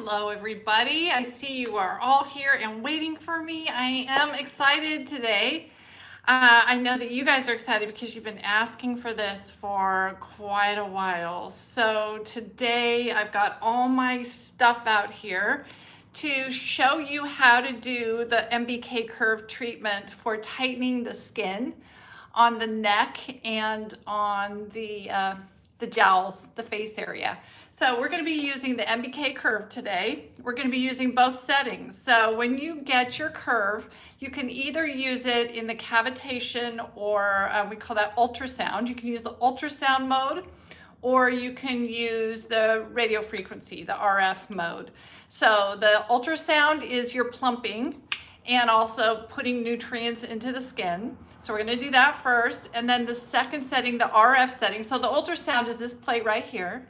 Hello everybody. I see you are all here and waiting for me. I am excited today. I know that you guys are excited because you've been asking for this for quite a while. So today I've got all my stuff out here to show you how to do the MBK Curve treatment for tightening the skin on the neck and on the jowls, the face area. So we're going to be using the MBK Curve today. We're going to be using both settings. So when you get your curve, you can either use it in the cavitation or we call that ultrasound. You can use the ultrasound mode, or you can use the radio frequency, the RF mode. So the ultrasound is your plumping and also putting nutrients into the skin. So we're going to do that first. And then the second setting, the RF setting. So the ultrasound is this plate right here.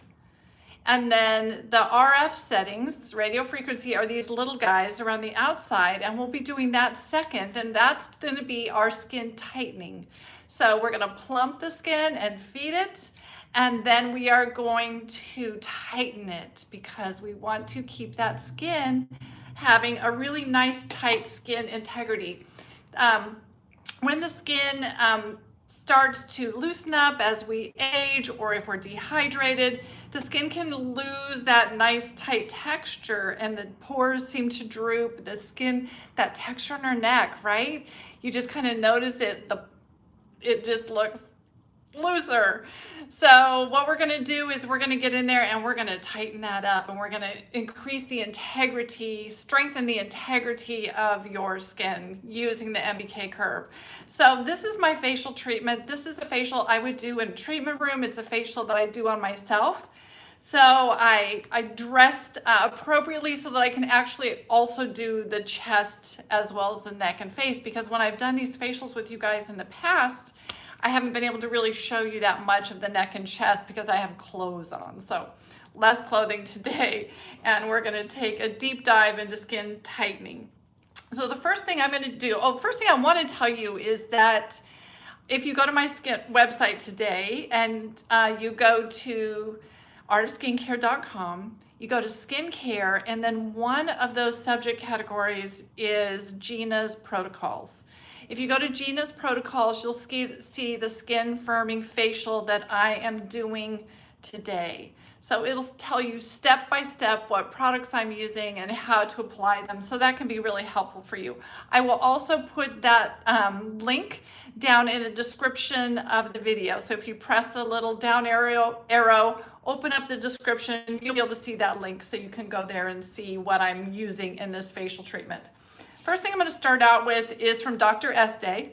And then the RF settings, radio frequency, are these little guys around the outside. And we'll be doing that second. And that's going to be our skin tightening. So we're going to plump the skin and feed it. And then we are going to tighten it because we want to keep that skin having a really nice tight skin integrity. When the skin starts to loosen up as we age, or if we're dehydrated, the skin can lose that nice tight texture and the pores seem to droop. The skin, that texture on our neck, right? You just kind of notice it, it just looks looser. So what we're going to do is we're going to get in there and we're going to tighten that up, and we're going to increase the integrity, strengthen the integrity of your skin using the MBK Curve. So this is my facial treatment. This is a facial I would do in a treatment room. It's a facial that I do on myself. So I dressed appropriately so that I can actually also do the chest as well as the neck and face, because when I've done these facials with you guys in the past, I haven't been able to really show you that much of the neck and chest because I have clothes on. So less clothing today, and we're going to take a deep dive into skin tightening. So the first thing I'm going to do, first thing I want to tell you is that if you go to my skin website today and you go to artofskincare.com, you go to skincare, and then one of those subject categories is JEANA'S protocols. If you go to JEANA'S protocols, you'll see the skin firming facial that I am doing today. So it'll tell you step by step what products I'm using and how to apply them. So that can be really helpful for you. I will also put that link down in the description of the video. So if you press the little down arrow, open up the description, you'll be able to see that link so you can go there and see what I'm using in this facial treatment. First thing I'm going to start out with is from Dr. Estee.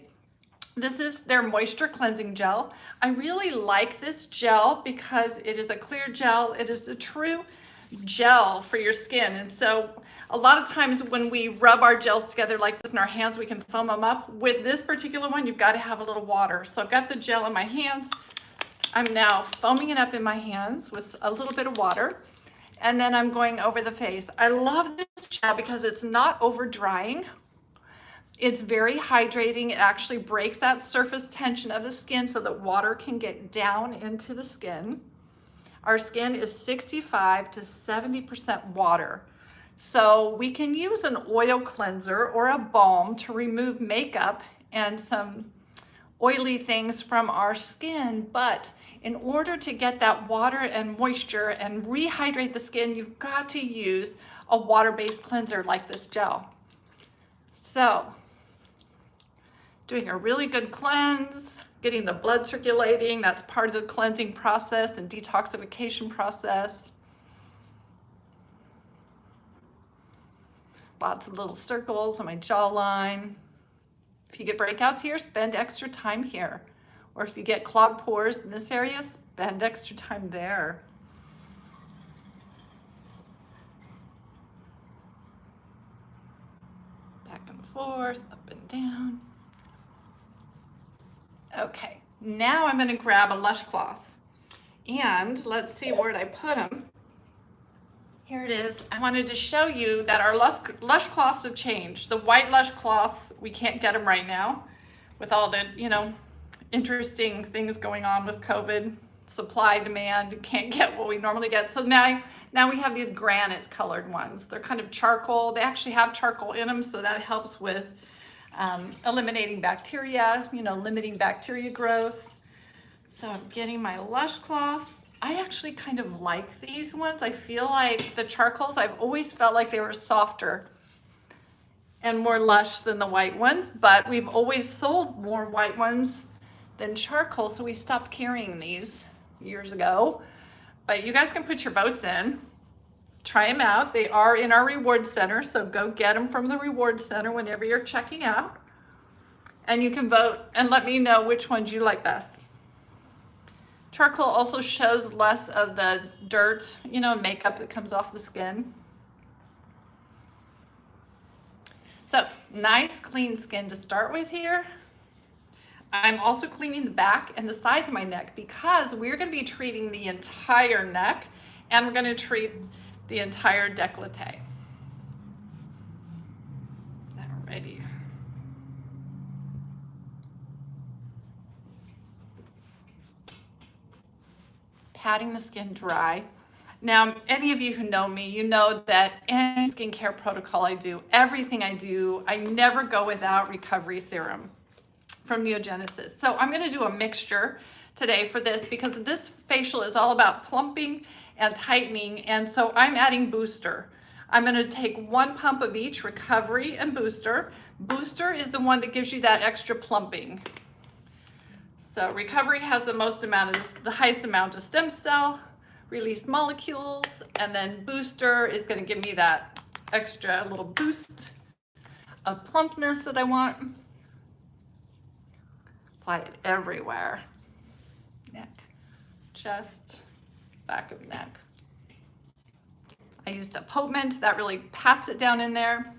This is their moisture cleansing gel. I really like this gel because it is a clear gel. It is a true gel for your skin. And so a lot of times when we rub our gels together like this in our hands, we can foam them up. With this particular one, you've got to have a little water. So I've got the gel in my hands. I'm now foaming it up in my hands with a little bit of water. And then I'm going over the face. I love this gel because it's not over drying. It's very hydrating. It actually breaks that surface tension of the skin so that water can get down into the skin. Our skin is 65 to 70% water. So we can use an oil cleanser or a balm to remove makeup and some oily things from our skin, but in order to get that water and moisture and rehydrate the skin, you've got to use a water-based cleanser like this gel. So, doing a really good cleanse, getting the blood circulating, that's part of the cleansing process and detoxification process. Lots of little circles on my jawline. If you get breakouts here, spend extra time here. Or if you get clogged pores in this area, spend extra time there. Back and forth, up and down. Okay, now I'm going to grab a Lush cloth. And let's see, where did I put them? Here it is. I wanted to show you that our Lush cloths have changed. The white Lush cloths, we can't get them right now with all the, interesting things going on with COVID. supply demand, can't get what we normally get. So now we have these granite colored ones. They're kind of charcoal. They actually have charcoal in them, so that helps with eliminating bacteria, limiting bacteria growth. So I'm getting my Lush cloth. I actually kind of like these ones. I feel like the charcoals, I've always felt like they were softer and more lush than the white ones, but we've always sold more white ones than charcoal, so we stopped carrying these years ago. But you guys can put your votes in. Try them out. They are in our reward center, so go get them from the reward center whenever you're checking out. And you can vote and let me know which ones you like best. Charcoal also shows less of the dirt, makeup that comes off the skin. So nice clean skin to start with here. I'm also cleaning the back and the sides of my neck because we're going to be treating the entire neck and we're going to treat the entire décolleté. Alrighty. Patting the skin dry. Now, any of you who know me, you know that any skincare protocol I do, everything I do, I never go without recovery serum from Neogenesis. So I'm going to do a mixture today for this because this facial is all about plumping and tightening, and so I'm adding booster. I'm going to take 1 pump of each, recovery and booster. Booster is the one that gives you that extra plumping. So recovery has the highest amount of stem cell released molecules, and then booster is going to give me that extra little boost of plumpness that I want. Apply it everywhere. Neck, chest, back of neck. I used a potent that really pats it down in there.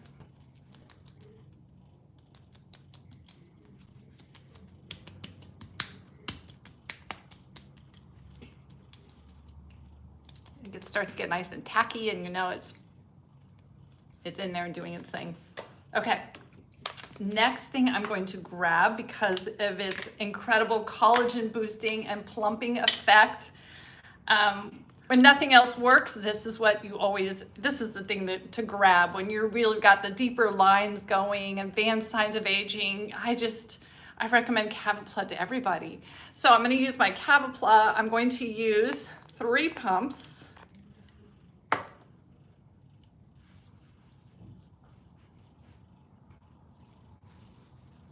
It starts to get nice and tacky, and it's in there and doing its thing. Okay, next thing I'm going to grab, because of its incredible collagen boosting and plumping effect, when nothing else works, this is the thing to grab when you're really got the deeper lines going, advanced signs of aging. I recommend Cavapla to everybody. So I'm going to use my Cavapla. I'm going to use 3 pumps.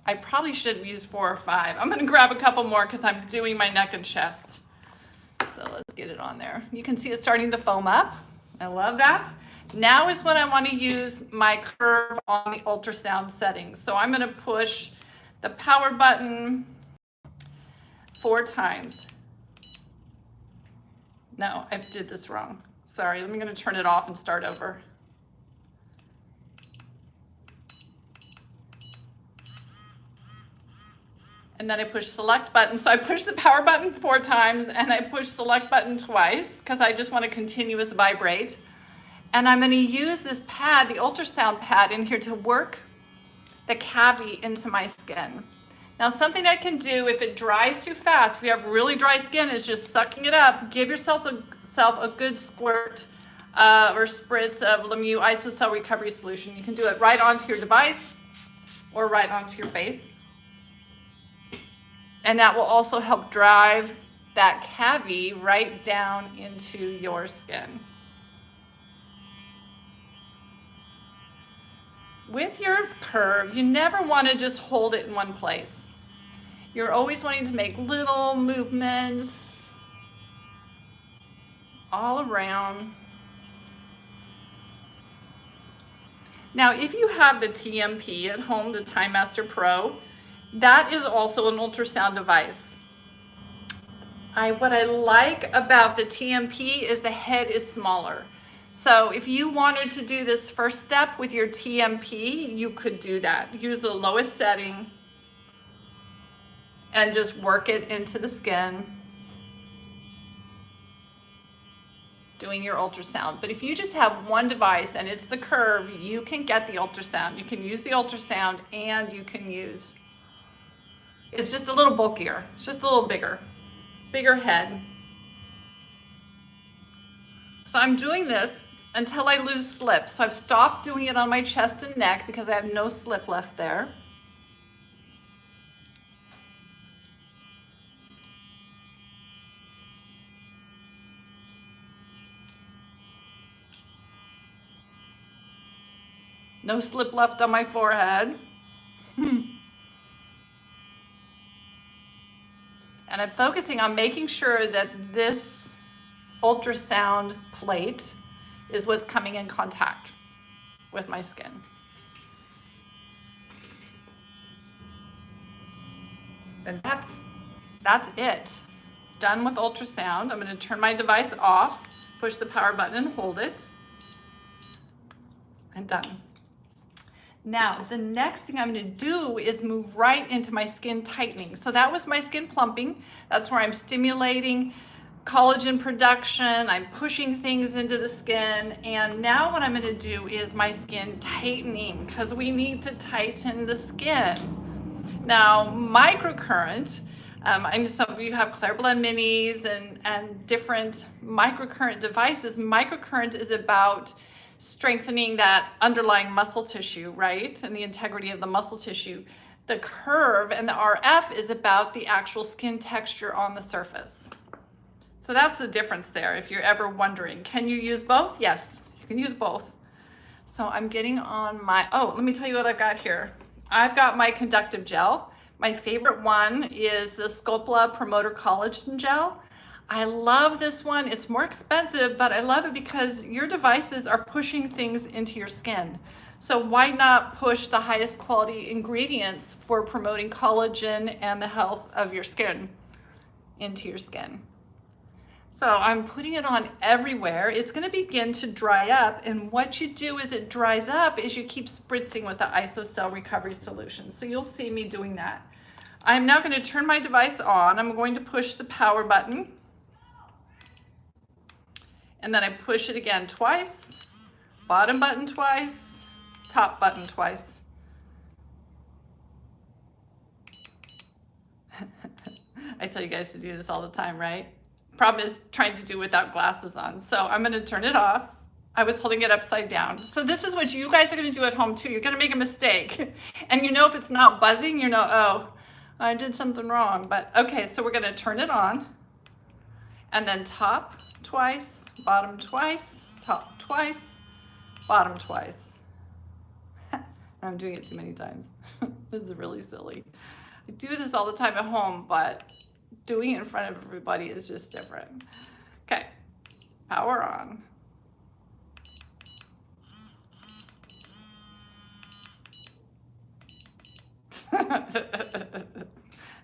I probably should use 4 or 5. I'm going to grab a couple more because I'm doing my neck and chest. So let's get it on there. You can see it starting to foam up. I love that. Now is when I want to use my curve on the ultrasound settings. So I'm going to push the power button 4 times. No, I did this wrong. Sorry, I'm going to turn it off and start over. And then I push select button. So I push the power button 4 times and I push select button twice because I just want a continuous vibrate. And I'm going to use this pad, the ultrasound pad in here, to work the cavity into my skin. Now, something I can do if it dries too fast, if you have really dry skin, is just sucking it up. Give yourself a good squirt or spritz of Lemieux isocell recovery solution. You can do it right onto your device or right onto your face. And that will also help drive that cavity right down into your skin. With your curve, you never want to just hold it in one place. You're always wanting to make little movements all around. Now, if you have the TMP at home, the Time Master Pro, that is also an ultrasound device. What I like about the TMP is the head is smaller. So if you wanted to do this first step with your TMP, you could do that. Use the lowest setting and just work it into the skin, doing your ultrasound. But if you just have one device and it's the curve, you can get the ultrasound. You can use the ultrasound and you can use, it's just a little bulkier. It's just a little bigger head. So I'm doing this until I lose slip. So I've stopped doing it on my chest and neck because I have no slip left there. No slip left on my forehead. And I'm focusing on making sure that this ultrasound plate is what's coming in contact with my skin. And that's it. Done with ultrasound. I'm going to turn my device off, push the power button and hold it. And done. Now, the next thing I'm going to do is move right into my skin tightening. So that was my skin plumping. That's where I'm stimulating collagen production. I'm pushing things into the skin. And now what I'm going to do is my skin tightening, because we need to tighten the skin. Now, microcurrent, I know some of you have Clairblend minis and different microcurrent devices. Microcurrent is about strengthening that underlying muscle tissue, right? And the integrity of the muscle tissue. The curve and the RF is about the actual skin texture on the surface. So that's the difference there. If you're ever wondering, can you use both? Yes, you can use both. So I'm getting on my, oh, let me tell you what I've got here. I've got my Conductive Gel. My favorite one is the Scopula Promoter Collagen Gel. I love this one. It's more expensive, but I love it because your devices are pushing things into your skin. So why not push the highest quality ingredients for promoting collagen and the health of your skin into your skin? So I'm putting it on everywhere. It's going to begin to dry up, and what you do as it dries up is you keep spritzing with the isocell recovery solution. So you'll see me doing that. I'm now going to turn my device on. I'm going to push the power button. And then I push it again twice, bottom button twice, top button twice. I tell you guys to do this all the time, right? Problem is trying to do without glasses on. So I'm going to turn it off. I was holding it upside down. So this is what you guys are going to do at home too. You're going to make a mistake. And you know if it's not buzzing, you know, oh, I did something wrong. But okay, so we're going to turn it on. And then top twice, bottom twice, top twice, bottom twice. I'm doing it too many times. This is really silly. I do this all the time at home, but doing it in front of everybody is just different. Okay, power on.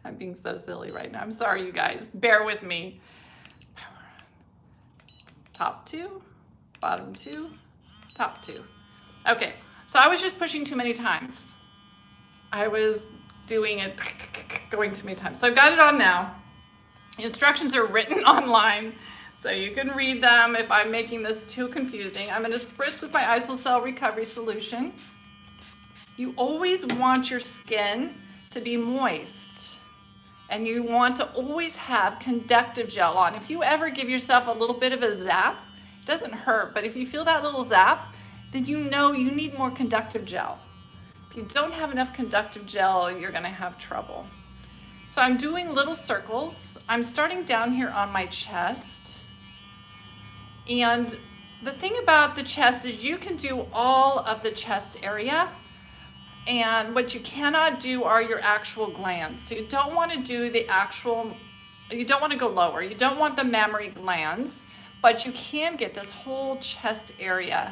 I'm being so silly right now. I'm sorry, you guys. Bear with me. Power on. Top two, bottom two, top two. Okay, so I was just pushing too many times. I was doing it, going too many times. So I've got it on now. The instructions are written online, so you can read them. If I'm making this too confusing, I'm going to spritz with my isocell recovery solution. You always want your skin to be moist, and you want to always have conductive gel on. If you ever give yourself a little bit of a zap, it doesn't hurt, but if you feel that little zap, then you know you need more conductive gel. If you don't have enough conductive gel, you're going to have trouble. So I'm doing little circles. I'm starting down here on my chest. And the thing about the chest is you can do all of the chest area, and what you cannot do are your actual glands. So you don't want to do the actual, you don't want to go lower. You don't want the mammary glands, but you can get this whole chest area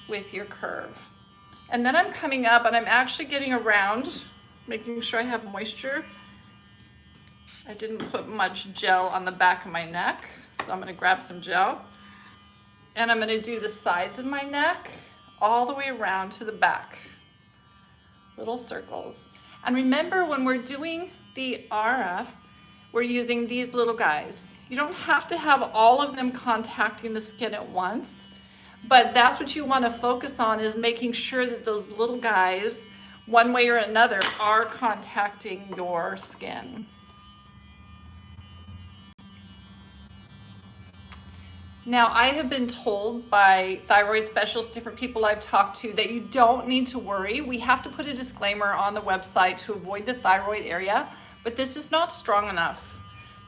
with your curve. And then I'm coming up and I'm actually getting around, making sure I have moisture. I didn't put much gel on the back of my neck, so I'm going to grab some gel. And I'm going to do the sides of my neck all the way around to the back. Little circles. And remember, when we're doing the RF, we're using these little guys. You don't have to have all of them contacting the skin at once, but that's what you want to focus on, is making sure that those little guys, one way or another, are contacting your skin. Now, I have been told by thyroid specialists, different people I've talked to, that you don't need to worry. We have to put a disclaimer on the website to avoid the thyroid area, but this is not strong enough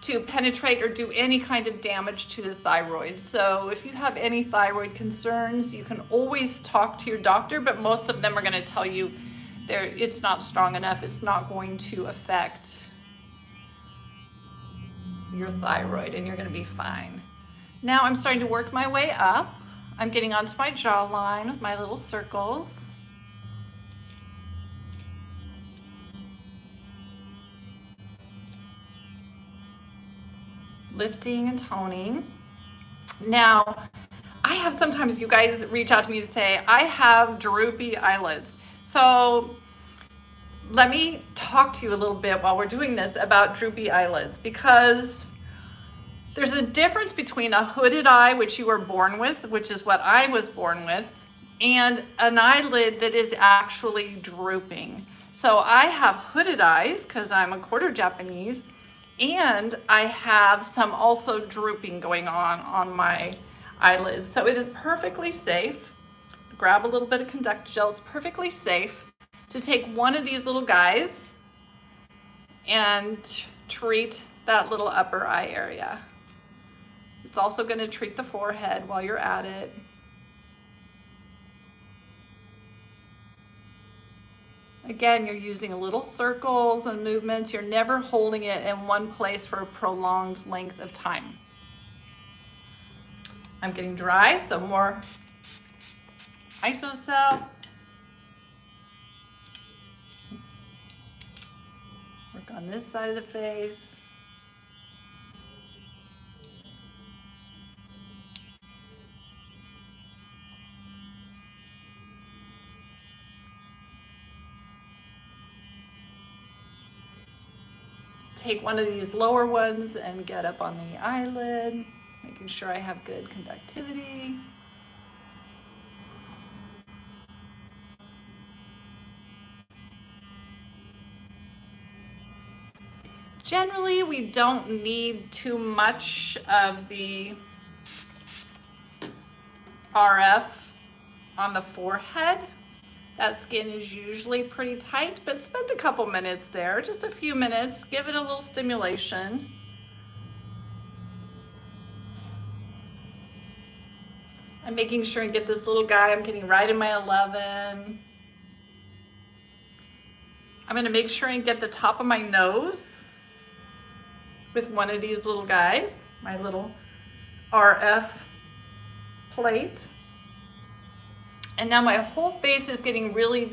to penetrate or do any kind of damage to the thyroid. So if you have any thyroid concerns, you can always talk to your doctor, but most of them are going to tell you it's not strong enough. It's not going to affect your thyroid and you're going to be fine. Now I'm starting to work my way up. I'm getting onto my jawline with my little circles. Lifting and toning. Now, I have sometimes you guys reach out to me to say, I have droopy eyelids. So let me talk to you a little bit while we're doing this about droopy eyelids, because there's a difference between a hooded eye, which you were born with, which is what I was born with, and an eyelid that is actually drooping. So I have hooded eyes because I'm a quarter Japanese, and I have some also drooping going on my eyelids. So it is perfectly safe. Grab a little bit of Conductive Gel. It's perfectly safe to take one of these little guys and treat that little upper eye area. It's also going to treat the forehead while you're at it. Again, you're using little circles and movements. You're never holding it in one place for a prolonged length of time. I'm getting dry, so more Biocell. Work on this side of the face. Take one of these lower ones and get up on the eyelid, making sure I have good conductivity. Generally, we don't need too much of the RF on the forehead. That skin is usually pretty tight, but spend a couple minutes there, just a few minutes, give it a little stimulation. I'm making sure and get this little guy, I'm getting right in my 11. I'm gonna make sure and get the top of my nose with one of these little guys, my little RF plate. And now my whole face is getting really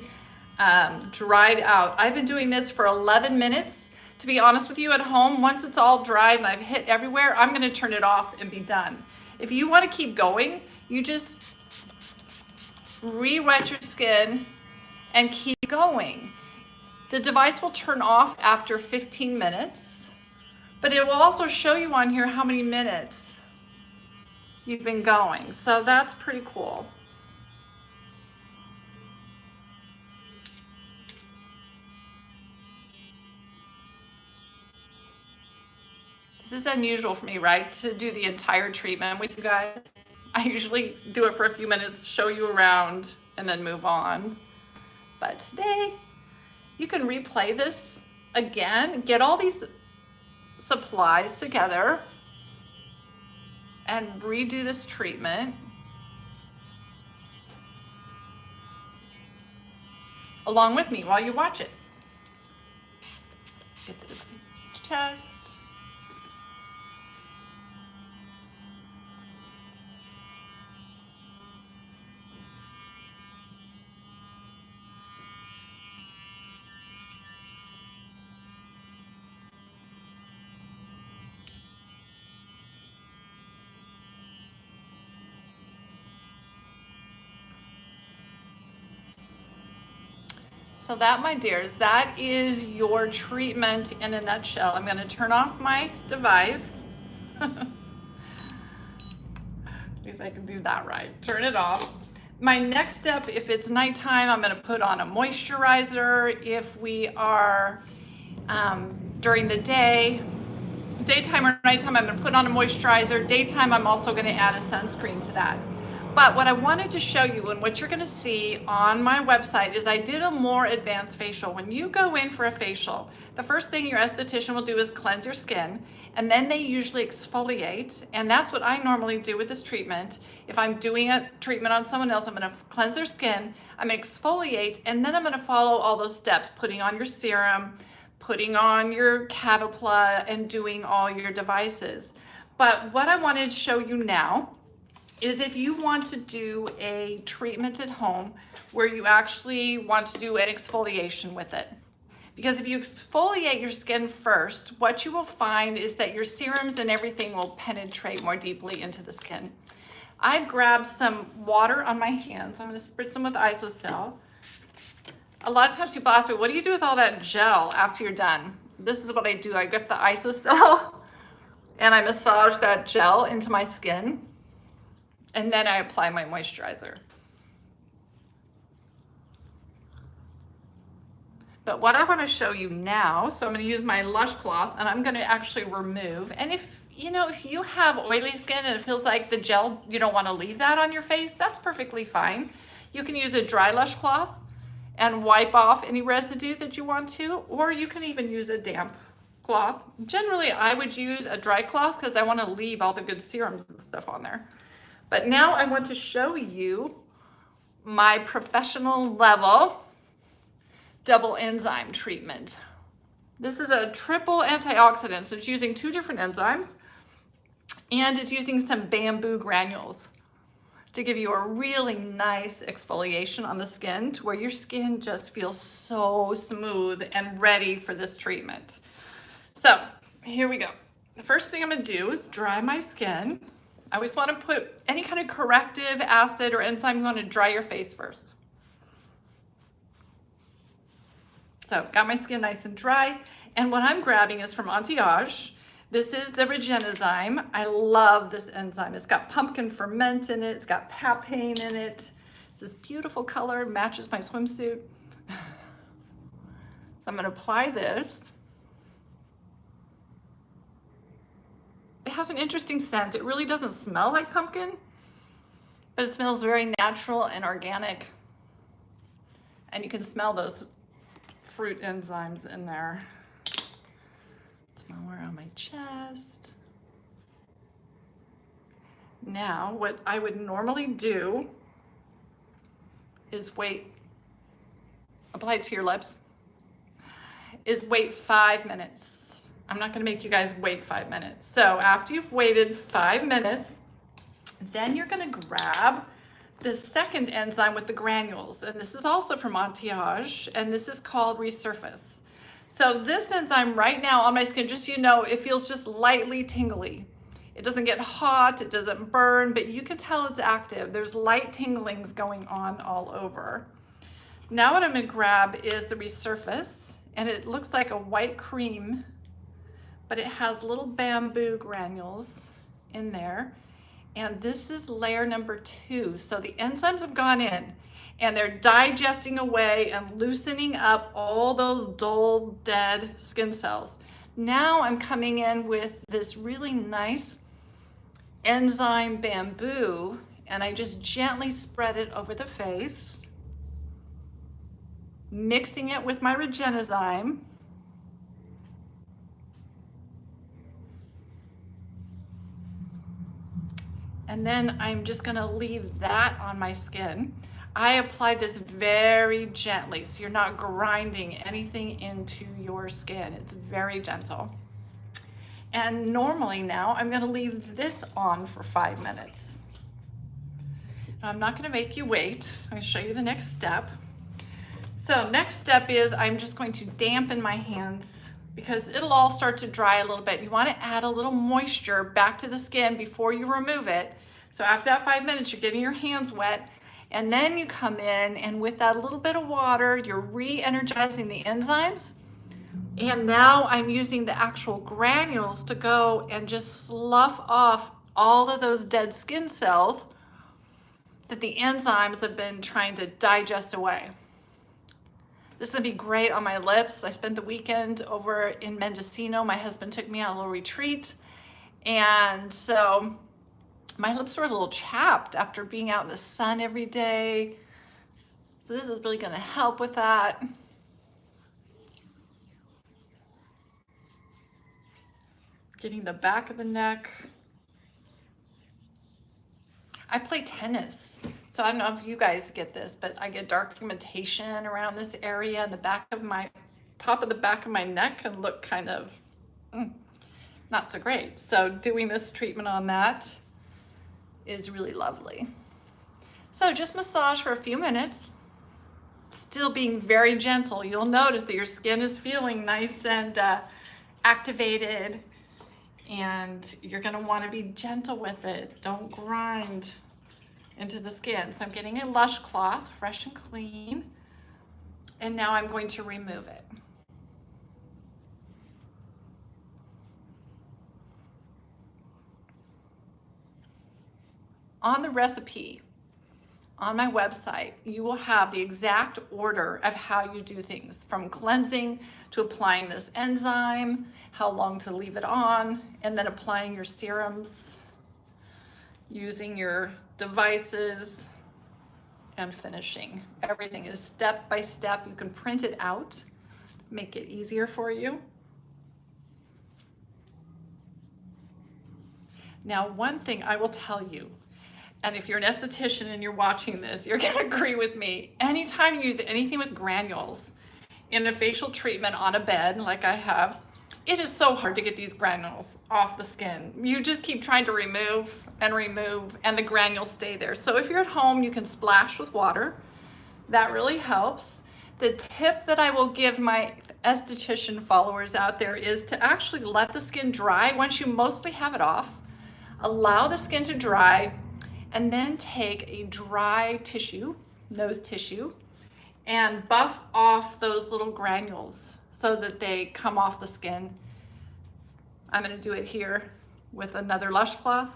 dried out. I've been doing this for 11 minutes. To be honest with you, at home, once it's all dried and I've hit everywhere, I'm gonna turn it off and be done. If you wanna keep going, you just re-wet your skin and keep going. The device will turn off after 15 minutes, but it will also show you on here how many minutes you've been going. So that's pretty cool. This is unusual for me, right? To do the entire treatment with you guys. I usually do it for a few minutes, show you around, and then move on. But today, you can replay this again, get all these supplies together, and redo this treatment. Along with me while you watch it. Get this chest. So that, my dears, that is your treatment in a nutshell. I'm going to turn off my device. At least I can do that right. Turn it off. My next step, if it's nighttime, I'm going to put on a moisturizer. If we are during the day, daytime or nighttime, I'm gonna put on a moisturizer. Daytime, I'm also gonna add a sunscreen to that. But what I wanted to show you and what you're gonna see on my website is I did a more advanced facial. When you go in for a facial, the first thing your esthetician will do is cleanse your skin, and then they usually exfoliate, and that's what I normally do with this treatment. If I'm doing a treatment on someone else, I'm gonna cleanse their skin, I'm gonna exfoliate, and then I'm gonna follow all those steps, putting on your serum, putting on your Scupla, and doing all your devices. But what I wanted to show you now is if you want to do a treatment at home where you actually want to do an exfoliation with it. Because if you exfoliate your skin first, what you will find is that your serums and everything will penetrate more deeply into the skin. I've grabbed some water on my hands. I'm gonna spritz them with Isocell. A lot of times people ask me, what do you do with all that gel after you're done? This is what I do. I get the Isocell and I massage that gel into my skin, and then I apply my moisturizer. But what I want to show you now, so I'm going to use my Lush cloth and I'm going to actually remove. And if you have oily skin and it feels like the gel, you don't want to leave that on your face, that's perfectly fine. You can use a dry Lush cloth and wipe off any residue that you want to, or you can even use a damp cloth. Generally, I would use a dry cloth because I want to leave all the good serums and stuff on there. But now I want to show you my professional level double enzyme treatment. This is a triple antioxidant, so it's using 2 different enzymes, and it's using some bamboo granules to give you a really nice exfoliation on the skin to where your skin just feels so smooth and ready for this treatment. So here we go. The first thing I'm gonna do is dry my skin. I always want to put any kind of corrective acid or enzyme, you want to dry your face first. So got my skin nice and dry, and what I'm grabbing is from Entiage. This is the Enzyme. I love this enzyme. It's got pumpkin ferment in it, it's got papain in it. It's this beautiful color, matches my swimsuit. So I'm going to apply this. It has an interesting scent. It really doesn't smell like pumpkin, but it smells very natural and organic. And you can smell those fruit enzymes in there. Smell around my chest. Now, what I would normally do is apply it to your lips, is wait 5 minutes. I'm not gonna make you guys wait 5 minutes. So after you've waited 5 minutes, then you're gonna grab the second enzyme with the granules. And this is also from Entiage, and this is called Resurface. So this enzyme right now on my skin, just so you know, it feels just lightly tingly. It doesn't get hot, it doesn't burn, but you can tell it's active. There's light tinglings going on all over. Now what I'm gonna grab is the Resurface, and it looks like a white cream, but it has little bamboo granules in there. And this is layer number 2. So the enzymes have gone in and they're digesting away and loosening up all those dull, dead skin cells. Now I'm coming in with this really nice enzyme bamboo, and I just gently spread it over the face, mixing it with my Rejuvenating. And then I'm just gonna leave that on my skin. I apply this very gently, so you're not grinding anything into your skin. It's very gentle. And normally now, I'm gonna leave this on for 5 minutes. Now, I'm not gonna make you wait. I'm gonna show you the next step. So next step is I'm just going to dampen my hands because it'll all start to dry a little bit. You want to add a little moisture back to the skin before you remove it. So after that 5 minutes, you're getting your hands wet, and then you come in and with that little bit of water, you're re-energizing the enzymes. And now I'm using the actual granules to go and just slough off all of those dead skin cells that the enzymes have been trying to digest away. This is gonna be great on my lips. I spent the weekend over in Mendocino. My husband took me on a little retreat. And so my lips were a little chapped after being out in the sun every day. So this is really gonna help with that. Getting the back of the neck. I play tennis, so I don't know if you guys get this, but I get dark pigmentation around this area in the back of my, top of the back of my neck can look kind of not so great. So doing this treatment on that is really lovely. So just massage for a few minutes, still being very gentle. You'll notice that your skin is feeling nice and activated. And you're gonna wanna be gentle with it. Don't grind into the skin. So I'm getting a Lush cloth, fresh and clean. And now I'm going to remove it. On the recipe, on my website, you will have the exact order of how you do things, from cleansing to applying this enzyme, how long to leave it on, and then applying your serums, using your devices, and finishing. Everything is step by step. You can print it out, make it easier for you. Now, one thing I will tell you, and if you're an esthetician and you're watching this, you're gonna agree with me. Anytime you use anything with granules in a facial treatment on a bed like I have, it is so hard to get these granules off the skin. You just keep trying to remove, and the granules stay there. So if you're at home, you can splash with water. That really helps. The tip that I will give my esthetician followers out there is to actually let the skin dry once you mostly have it off. Allow the skin to dry, and then take a dry tissue, nose tissue, and buff off those little granules so that they come off the skin. I'm gonna do it here with another Lush cloth.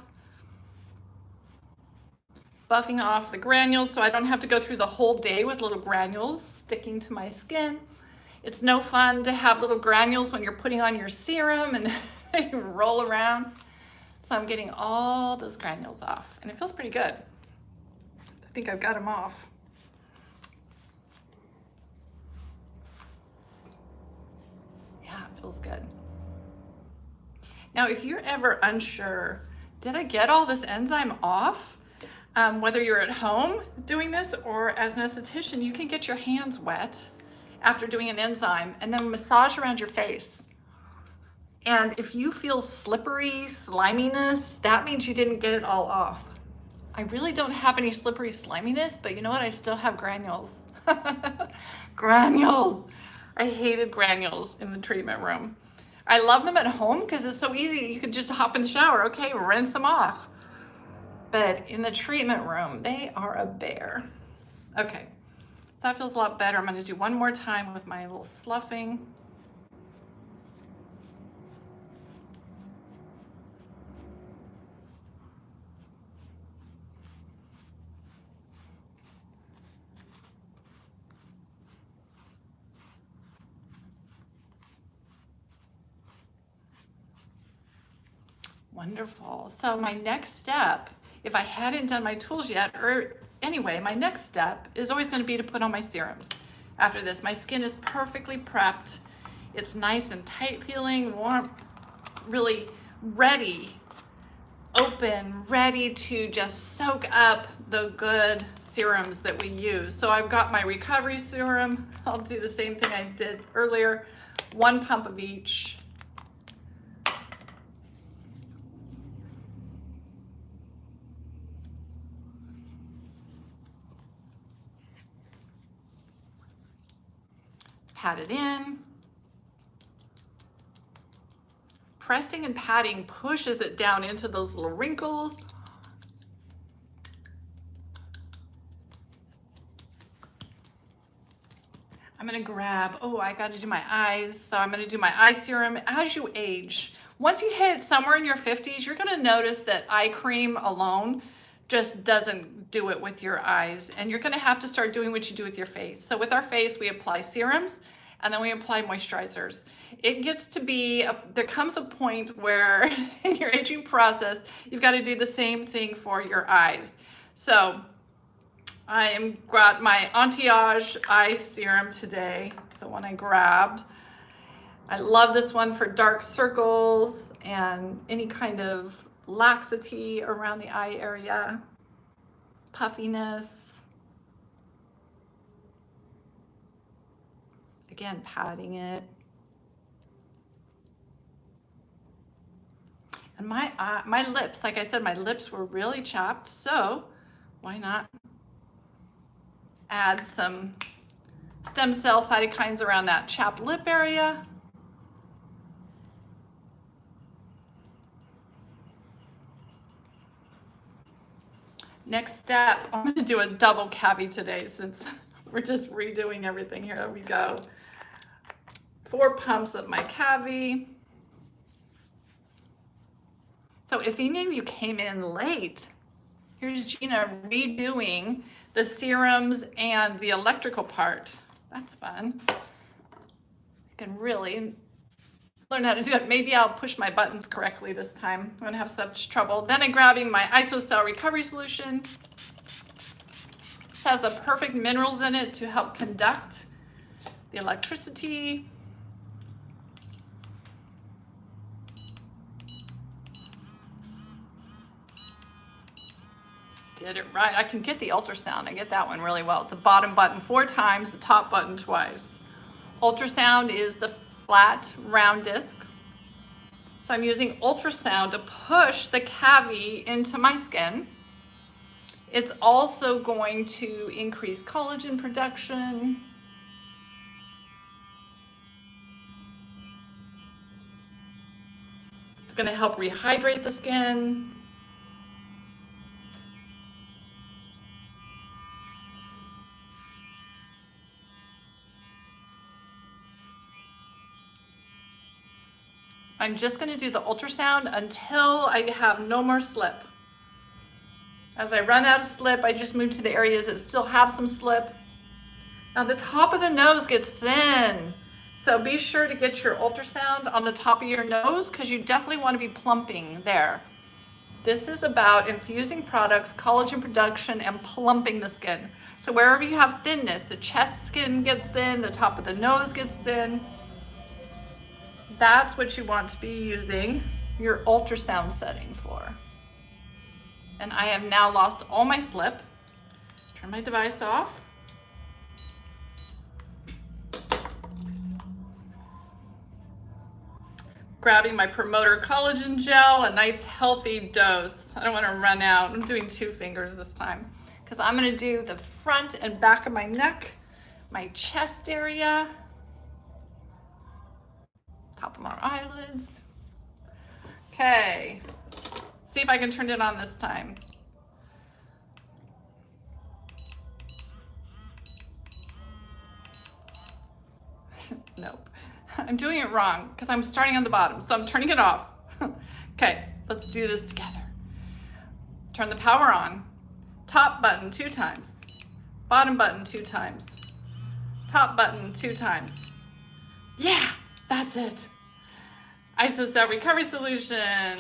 Buffing off the granules so I don't have to go through the whole day with little granules sticking to my skin. It's no fun to have little granules when you're putting on your serum and you roll around. So I'm getting all those granules off, and it feels pretty good. I think I've got them off. Yeah, it feels good. Now, if you're ever unsure, did I get all this enzyme off? Whether you're at home doing this or as an esthetician, you can get your hands wet after doing an enzyme and then massage around your face. And if you feel slippery, sliminess, that means you didn't get it all off. I really don't have any slippery sliminess, but you know what? I still have granules. Granules. I hated granules in the treatment room. I love them at home because it's so easy. You could just hop in the shower, okay, rinse them off. But in the treatment room, they are a bear. Okay, so that feels a lot better. I'm gonna do one more time with my little sloughing. Wonderful. So my next step, if I hadn't done my tools yet, or anyway, my next step is always going to be to put on my serums. After this, my skin is perfectly prepped. It's nice and tight feeling, warm, really ready, open, ready to just soak up the good serums that we use. So I've got my recovery serum. I'll do the same thing I did earlier, 1 pump of each. Pat it in. Pressing and patting pushes it down into those little wrinkles. I'm gonna grab, oh, I gotta do my eyes. So I'm gonna do my eye serum. As you age, once you hit somewhere in your 50s, you're gonna notice that eye cream alone just doesn't do it with your eyes, and you're going to have to start doing what you do with your face. So with our face, we apply serums and then we apply moisturizers. It gets to be, there comes a point where in your aging process, you've got to do the same thing for your eyes. So I am got my Entiage Eye Serum today, the one I grabbed. I love this one for dark circles and any kind of laxity around the eye area, puffiness. Again, patting it. And my lips, like I said, my lips were really chapped, so why not add some stem cell cytokines around that chapped lip area. Next step, I'm going to do a double cavity today since we're just redoing everything. Here we go. 4 pumps of my cavity. So if any of you came in late, here's Gina redoing the serums and the electrical part. That's fun. I can really learn how to do it. Maybe I'll push my buttons correctly this time. I'm going to have such trouble. Then I'm grabbing my IsoCell recovery solution. This has the perfect minerals in it to help conduct the electricity. Did it right. I can get the ultrasound. I get that one really well. The bottom button 4 times, the top button twice. Ultrasound is the flat round disc. So I'm using ultrasound to push the cavity into my skin. It's also going to increase collagen production. It's going to help rehydrate the skin. I'm just going to do the ultrasound until I have no more slip. As I run out of slip, I just move to the areas that still have some slip. Now the top of the nose gets thin, so be sure to get your ultrasound on the top of your nose because you definitely want to be plumping there. This is about infusing products, collagen production, and plumping the skin. So wherever you have thinness, the chest skin gets thin, the top of the nose gets thin. That's what you want to be using your ultrasound setting for. And I have now lost all my slip. Turn my device off. Grabbing my Promoter Collagen Gel, a nice healthy dose. I don't want to run out. I'm doing 2 fingers this time because I'm going to do the front and back of my neck, my chest area, top of my eyelids. Okay, see if I can turn it on this time. Nope, I'm doing it wrong because I'm starting on the bottom, so I'm turning it off. Okay, let's do this together. Turn the power on. Top button 2 times. Bottom button 2 times. Top button 2 times. Yeah, that's it. IsoCell recovery solution.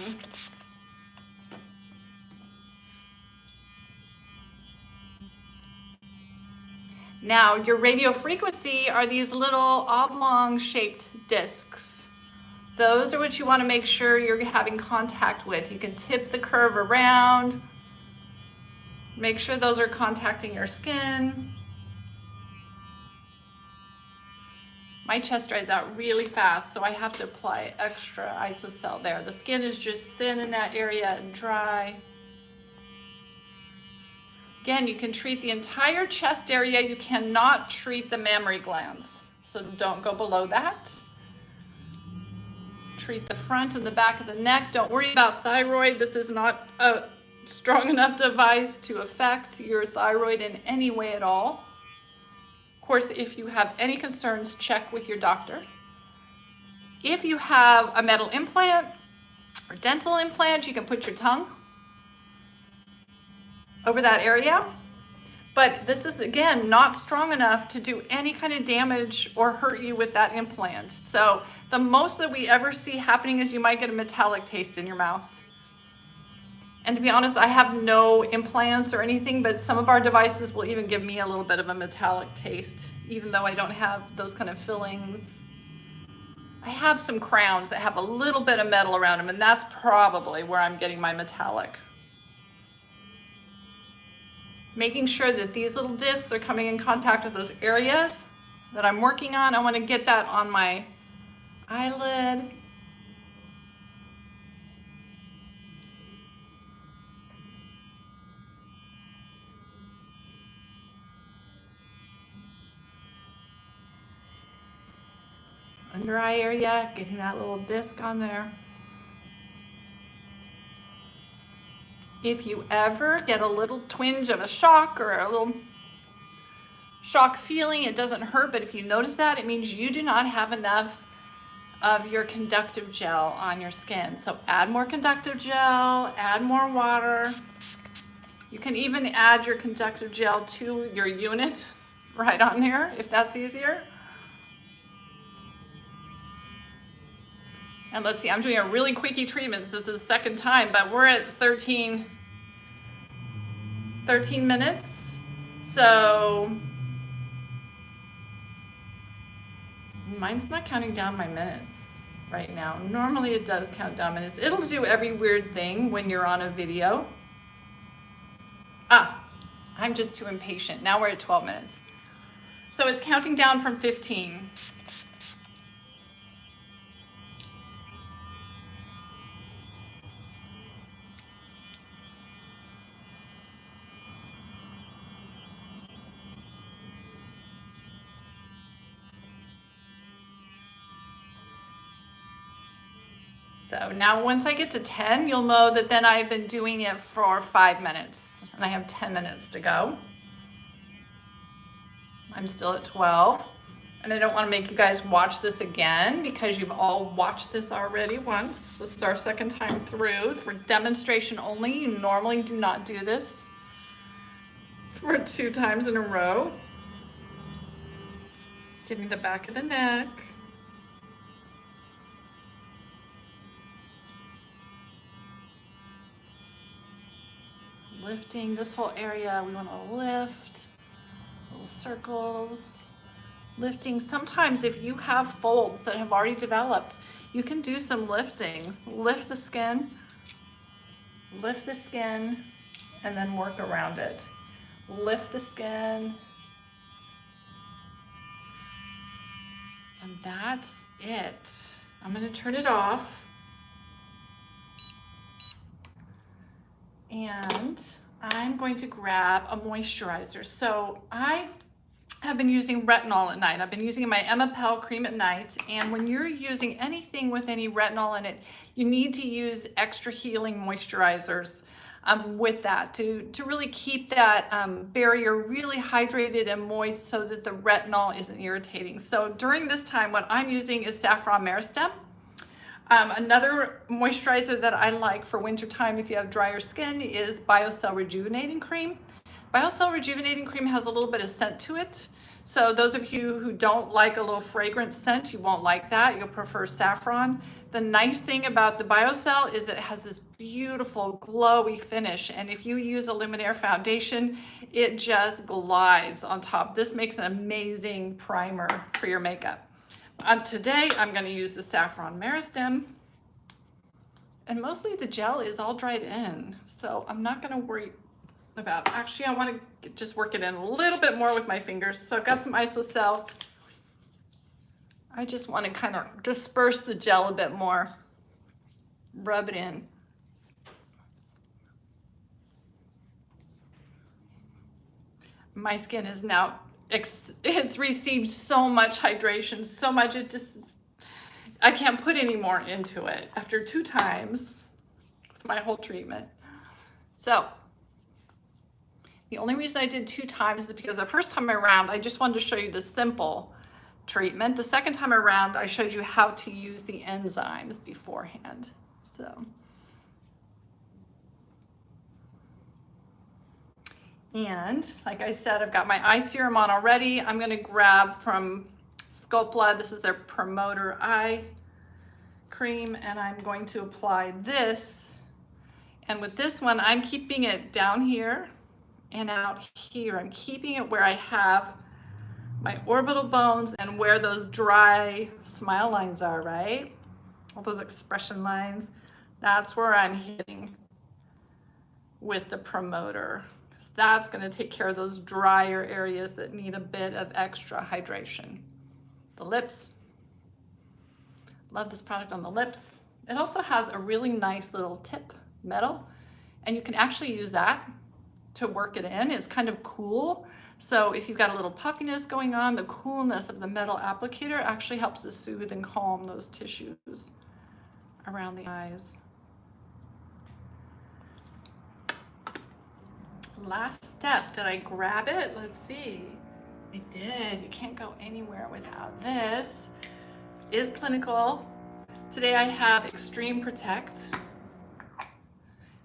Now your radio frequency are these little oblong shaped discs. Those are what you want to make sure you're having contact with. You can tip the curve around. Make sure those are contacting your skin. My chest dries out really fast, so I have to apply extra IsoCell there. The skin is just thin in that area and dry. Again, you can treat the entire chest area. You cannot treat the mammary glands, so don't go below that. Treat the front and the back of the neck. Don't worry about thyroid. This is not a strong enough device to affect your thyroid in any way at all. Of course, if you have any concerns, check with your doctor. If you have a metal implant or dental implant, you can put your tongue over that area. But this is, again, not strong enough to do any kind of damage or hurt you with that implant. So the most that we ever see happening is you might get a metallic taste in your mouth. And to be honest, I have no implants or anything, but some of our devices will even give me a little bit of a metallic taste, even though I don't have those kind of fillings. I have some crowns that have a little bit of metal around them, and that's probably where I'm getting my metallic. Making sure that these little discs are coming in contact with those areas that I'm working on. I want to get that on my eyelid. Under eye area, getting that little disc on there. If you ever get a little twinge of a shock or a little shock feeling, it doesn't hurt, but if you notice that, it means you do not have enough of your conductive gel on your skin. So add more conductive gel, add more water. You can even add your conductive gel to your unit right on there if that's easier. And let's see, I'm doing a really quickie treatment. So this is the second time, but we're at 13 minutes. So mine's not counting down my minutes right now. Normally it does count down minutes. It'll do every weird thing when you're on a video. I'm just too impatient. Now we're at 12 minutes. So it's counting down from 15. So now once I get to 10, you'll know that then I've been doing it for 5 minutes and I have 10 minutes to go. I'm still at 12 and I don't want to make you guys watch this again because you've all watched this already once. This is our second time through for demonstration only. You normally do not do this for 2 times in a row. Getting the back of the neck. Lifting this whole area, we want to lift, little circles, lifting. Sometimes if you have folds that have already developed, you can do some lifting. Lift the skin, and then work around it. Lift the skin, and that's it. I'm going to turn it off. And I'm going to grab a moisturizer. So I have been using retinol at night. I've been using my MBK cream at night. And when you're using anything with any retinol in it, you need to use extra healing moisturizers with that to really keep that barrier really hydrated and moist so that the retinol isn't irritating. So during this time, what I'm using is saffron meristem. Another moisturizer that I like for wintertime if you have drier skin is Biocell Rejuvenating Cream. Biocell Rejuvenating Cream has a little bit of scent to it. So those of you who don't like a little fragrant scent, you won't like that. You'll prefer saffron. The nice thing about the Biocell is that it has this beautiful glowy finish. And if you use a Luminaire foundation, it just glides on top. This makes an amazing primer for your makeup. Today, I'm going to use the saffron meristem, and mostly the gel is all dried in, so I'm not going to worry about. Actually, I want to just work it in a little bit more with my fingers. So I've got some Isocell. I just want to kind of disperse the gel a bit more, rub it in. My skin is now it's received so much hydration, so much, I can't put any more into it after 2 times my whole treatment. So the only reason I did 2 times is because the first time around, I just wanted to show you the simple treatment. The second time around, I showed you how to use the enzymes beforehand. So And like I said, I've got my eye serum on already. I'm gonna grab from Scopula, this is their Promoter Eye Cream, and I'm going to apply this. And with this one, I'm keeping it down here and out here. I'm keeping it where I have my orbital bones and where those dry smile lines are, right? All those expression lines. That's where I'm hitting with the promoter. That's going to take care of those drier areas that need a bit of extra hydration. The lips. Love this product on the lips. It also has a really nice little tip metal, and you can actually use that to work it in. It's kind of cool. So if you've got a little puffiness going on, the coolness of the metal applicator actually helps to soothe and calm those tissues around the eyes. Last step, did I grab it? Let's see. I did. You can't go anywhere without this. Is clinical. Today I have Extreme Protect,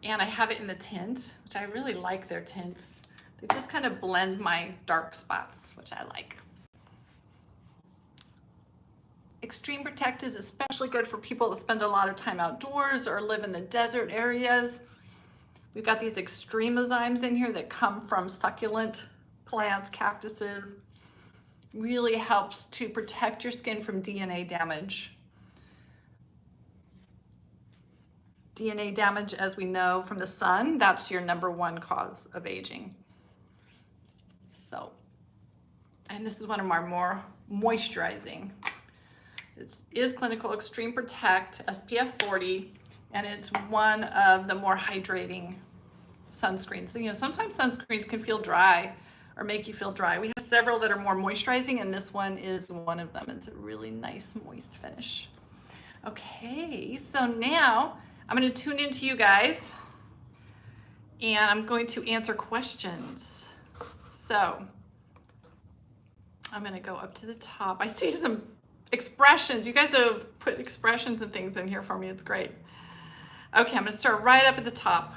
and I have it in the tint, which I really like their tints. They just kind of blend my dark spots, which I like. Extreme Protect is especially good for people that spend a lot of time outdoors or live in the desert areas. We've got these extreme enzymes in here that come from succulent plants, cactuses. Really helps to protect your skin from DNA damage. DNA damage, as we know from the sun, that's your #1 cause of aging. So, and this is one of our more moisturizing. It is Clinical Extreme Protect SPF 40, and it's one of the more hydrating sunscreens. So, you know, sometimes sunscreens can feel dry or make you feel dry. We have several that are more moisturizing, and this one is one of them. It's a really nice moist finish. Okay, so now I'm going to tune into you guys, and I'm going to answer questions. So I'm going to go up to the top. I see some expressions. You guys have put expressions and things in here for me. It's great. Okay, I'm going to start right up at the top.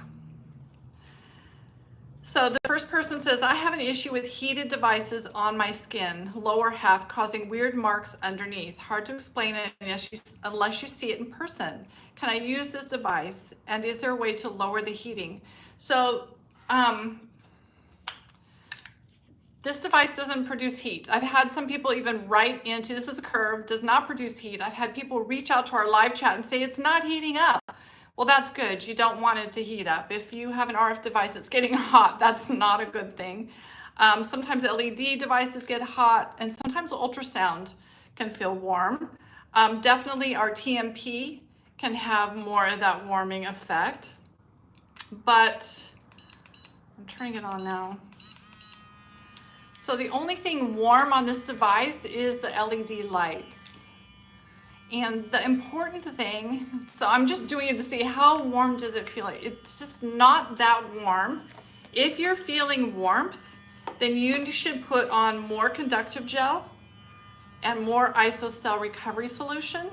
So the first person says, I have an issue with heated devices on my skin, lower half, causing weird marks underneath. Hard to explain it unless you see it in person. Can I use this device? And is there a way to lower the heating? So this device doesn't produce heat. I've had some people even write into, this is a Curve, does not produce heat. I've had people reach out to our live chat and say it's not heating up. Well, that's good. You don't want it to heat up. If you have an RF device that's getting hot, that's not a good thing. Sometimes LED devices get hot, and sometimes ultrasound can feel warm. Definitely our TMP can have more of that warming effect, but I'm turning it on now. So the only thing warm on this device is the LED lights. And the important thing, so I'm just doing it to see how warm does it feel. It's just not that warm. If you're feeling warmth, then you should put on more Conductive Gel and more Isocell recovery solution,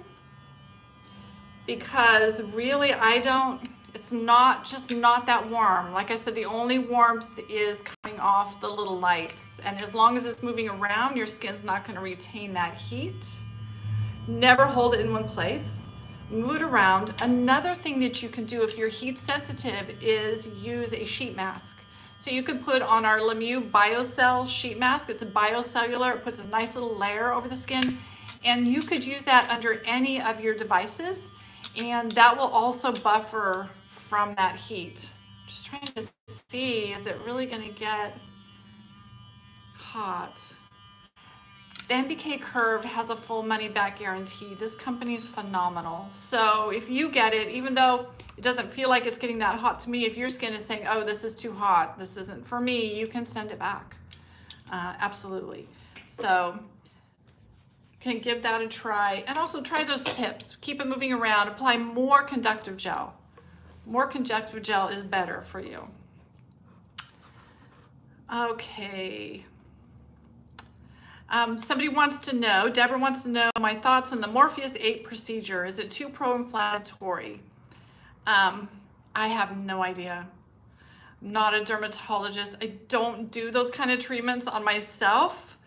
because really it's just not that warm. Like I said, the only warmth is coming off the little lights. And as long as it's moving around, your skin's not going to retain that heat. Never hold it in one place. Move it around. Another thing that you can do if you're heat sensitive is use a sheet mask. So you could put on our Lemieux Biocell sheet mask. It's a biocellular. It puts a nice little layer over the skin. And you could use that under any of your devices. And that will also buffer from that heat. Just trying to see, is it really going to get hot? The MBK Curve has a full money back guarantee. This company is phenomenal. So if you get it, even though it doesn't feel like it's getting that hot to me, if your skin is saying, oh, this is too hot, this isn't for me, you can send it back. Absolutely. So you can give that a try. And also try those tips. Keep it moving around. Apply more Conductive Gel. More Conductive Gel is better for you. Okay. Somebody wants to know, Deborah wants to know my thoughts on the Morpheus 8 procedure. Is it too pro-inflammatory? I have no idea. I'm not a dermatologist. I don't do those kind of treatments on myself.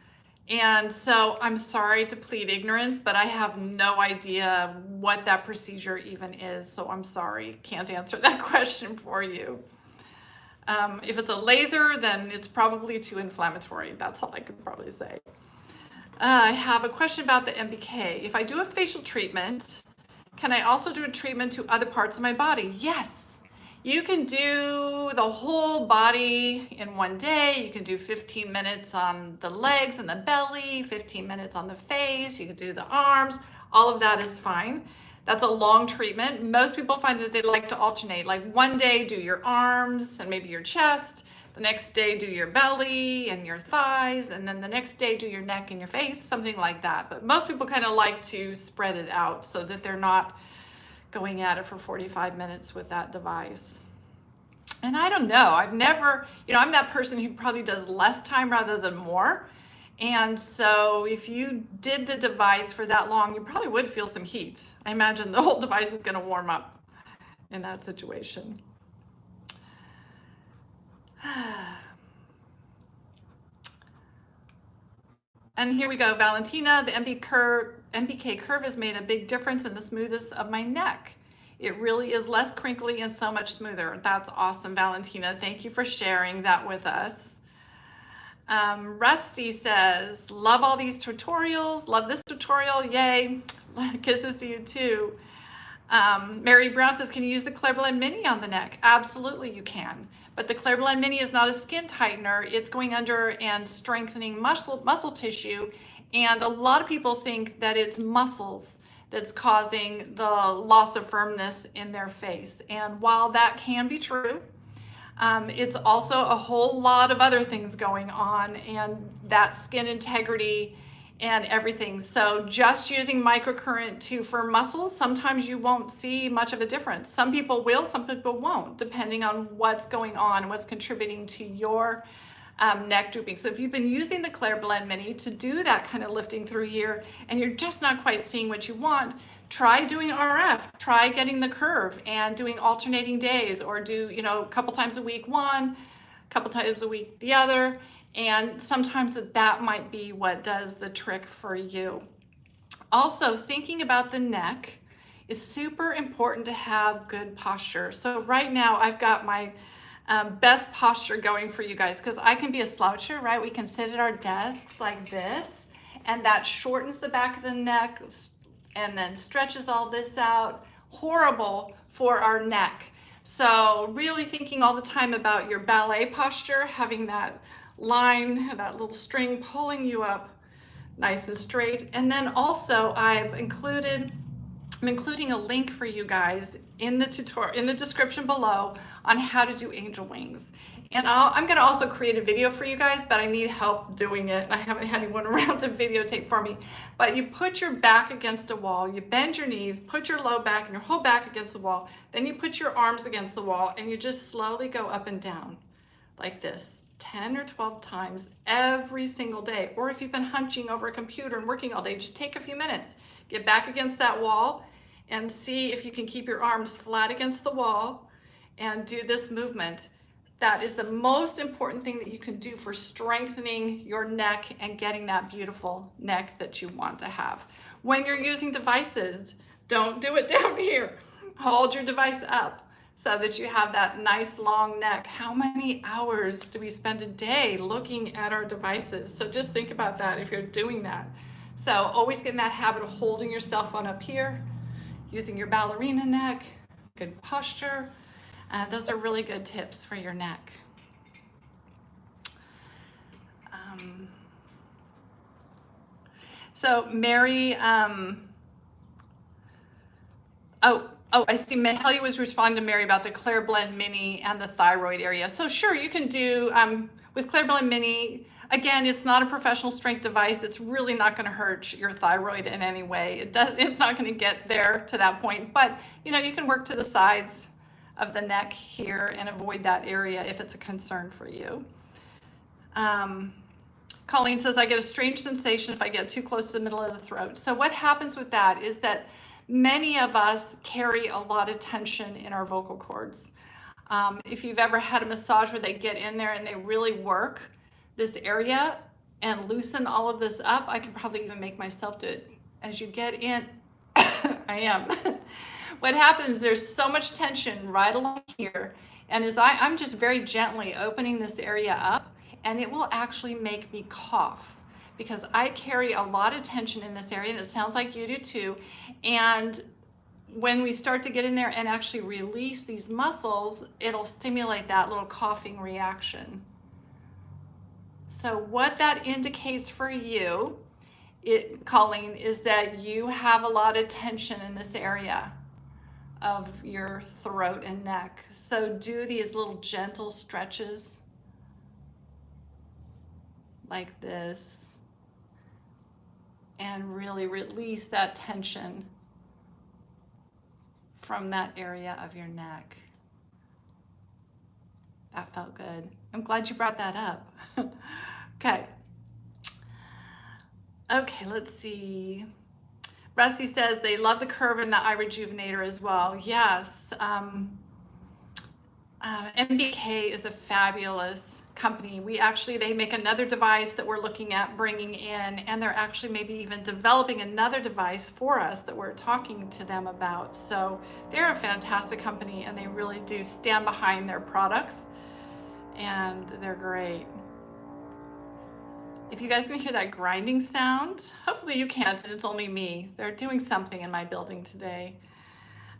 And so I'm sorry to plead ignorance, but I have no idea what that procedure even is. So I'm sorry, can't answer that question for you. If it's a laser, then it's probably too inflammatory. That's all I could probably say. I have a question about the MBK. If I do a facial treatment, can I also do a treatment to other parts of my body? Yes. You can do the whole body in one day. You can do 15 minutes on the legs and the belly, 15 minutes on the face. You can do the arms. All of that is fine. That's a long treatment. Most people find that they like to alternate. Like one day do your arms and maybe your chest. The next day do your belly and your thighs. And then the next day do your neck and your face, something like that. But most people kind of like to spread it out so that they're not going at it for 45 minutes with that device. And I don't know, I've never, I'm that person who probably does less time rather than more. And so if you did the device for that long, you probably would feel some heat. I imagine the whole device is going to warm up in that situation. And here we go, Valentina, the MBK Curve has made a big difference in the smoothness of my neck. It really is less crinkly and so much smoother. That's awesome, Valentina. Thank you for sharing that with us. Rusty says, love all these tutorials. Love this tutorial. Yay. Kisses to you too. Mary Brown says, can you use the Clearblend Mini on the neck? Absolutely you can. But the Clearblend Mini is not a skin tightener. It's going under and strengthening muscle tissue. And a lot of people think that it's muscles that's causing the loss of firmness in their face. And while that can be true, it's also a whole lot of other things going on, and that skin integrity and everything. So just using microcurrent to firm muscles, sometimes you won't see much of a difference. Some people will, some people won't, depending on what's going on, what's contributing to your neck drooping. So if you've been using the Clearblend Mini to do that kind of lifting through here and you're just not quite seeing what you want, try doing RF, try getting the curve and doing alternating days, or do, a couple times a week one, a couple times a week the other. And sometimes that might be what does the trick for you. Also, thinking about the neck is super important to have good posture. So right now I've got my best posture going for you guys, because I can be a sloucher, right? We can sit at our desks like this, and that shortens the back of the neck and then stretches all this out. Horrible for our neck. So really thinking all the time about your ballet posture, having that line, that little string pulling you up nice and straight. And then also I'm including a link for you guys in the tutorial, in the description below, on how to do angel wings. And I'm going to also create a video for you guys, but I need help doing it. I haven't had anyone around to videotape for me. But you put your back against a wall, you bend your knees, put your low back and your whole back against the wall. Then you put your arms against the wall and you just slowly go up and down like this 10 or 12 times every single day. Or if you've been hunching over a computer and working all day, just take a few minutes. Get back against that wall and see if you can keep your arms flat against the wall and do this movement. That is the most important thing that you can do for strengthening your neck and getting that beautiful neck that you want to have. When you're using devices, don't do it down here. Hold your device up so that you have that nice long neck. How many hours do we spend a day looking at our devices? So just think about that if you're doing that. So always get in that habit of holding your cell phone up here, using your ballerina neck, good posture. Those are really good tips for your neck. So Mary, I see Mahalia was responding to Mary about the Clearblend Mini and the thyroid area. So sure, you can do, with Clearblend Mini, again, it's not a professional strength device. It's really not going to hurt your thyroid in any way. It's not going to get there to that point, but you can work to the sides of the neck here and avoid that area if it's a concern for you. Colleen says, I get a strange sensation if I get too close to the middle of the throat. So what happens with that is that many of us carry a lot of tension in our vocal cords. If you've ever had a massage where they get in there and they really work this area and loosen all of this up, I can probably even make myself do it. As you get in, I am. What happens, there's so much tension right along here, and as I'm just very gently opening this area up, and it will actually make me cough because I carry a lot of tension in this area, and it sounds like you do too. And when we start to get in there and actually release these muscles, it'll stimulate that little coughing reaction. So what that indicates for you, Colleen, is that you have a lot of tension in this area of your throat and neck. So do these little gentle stretches like this and really release that tension from that area of your neck. That felt good. I'm glad you brought that up. Okay. Okay, let's see. Rusty says they love the Curve and the Eye Rejuvenator as well. Yes. MBK is a fabulous company. They make another device that we're looking at bringing in, and they're actually maybe even developing another device for us that we're talking to them about. So they're a fantastic company, and they really do stand behind their products, and they're great. If you guys can hear that grinding sound, hopefully you can't, and it's only me. They're doing something in my building today.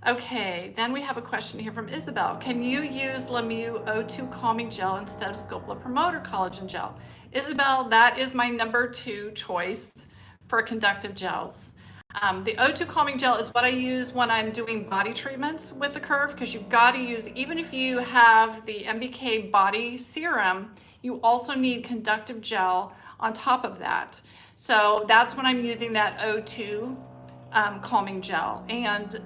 Okay, then we have a question here from Isabel. Can you use Lemieux O2 Calming Gel instead of Scopula Promoter Collagen Gel? Isabel, that is my #2 choice for conductive gels. The O2 Calming Gel is what I use when I'm doing body treatments with the Curve, because you've got to use, even if you have the MBK body serum, you also need conductive gel on top of that. So that's when I'm using that O2 calming gel. And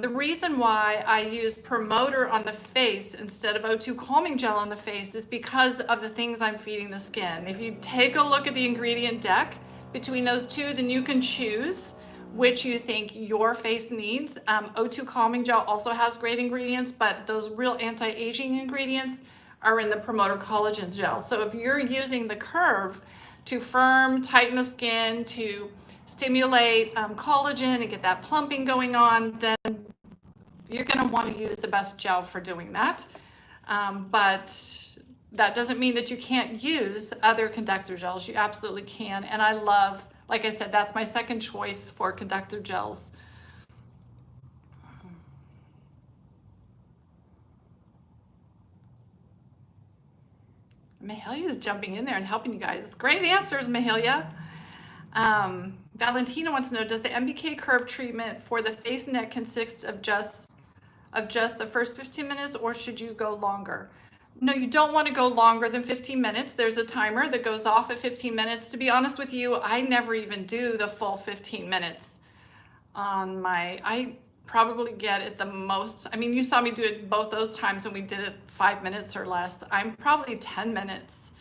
the reason why I use promoter on the face instead of O2 calming gel on the face is because of the things I'm feeding the skin. If you take a look at the ingredient deck between those two, then you can choose which you think your face needs. O2 calming gel also has great ingredients, but those real anti-aging ingredients are in the promoter collagen gel. So if you're using the Curve to firm, tighten the skin, to stimulate collagen and get that plumping going on, then you're going to want to use the best gel for doing that. But that doesn't mean that you can't use other conductive gels. You absolutely can. And I love, like I said, that's my second choice for conductive gels. Mahalia is jumping in there and helping you guys. Great answers, Mahalia. Valentina wants to know, does the MBK Curve treatment for the face and neck consist of just the first 15 minutes, or should you go longer? No, you don't want to go longer than 15 minutes. There's a timer that goes off at 15 minutes. To be honest with you, I never even do the full 15 minutes on I probably get at the most, I mean, you saw me do it both those times and we did it 5 minutes or less. I'm probably 10 minutes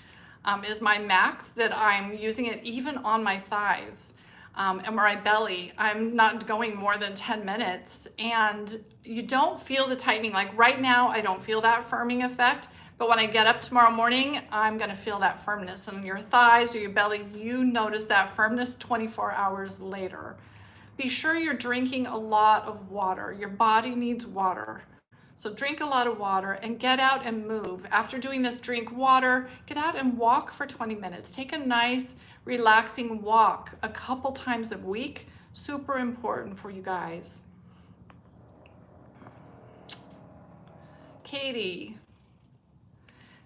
is my max that I'm using it, even on my thighs and my belly. I'm not going more than 10 minutes, and you don't feel the tightening. Like right now, I don't feel that firming effect, but when I get up tomorrow morning, I'm gonna feel that firmness. And your thighs or your belly, you notice that firmness 24 hours later. Be sure you're drinking a lot of water. Your body needs water. So drink a lot of water and get out and move. After doing this, drink water, get out and walk for 20 minutes. Take a nice, relaxing walk a couple times a week. Super important for you guys. Katie.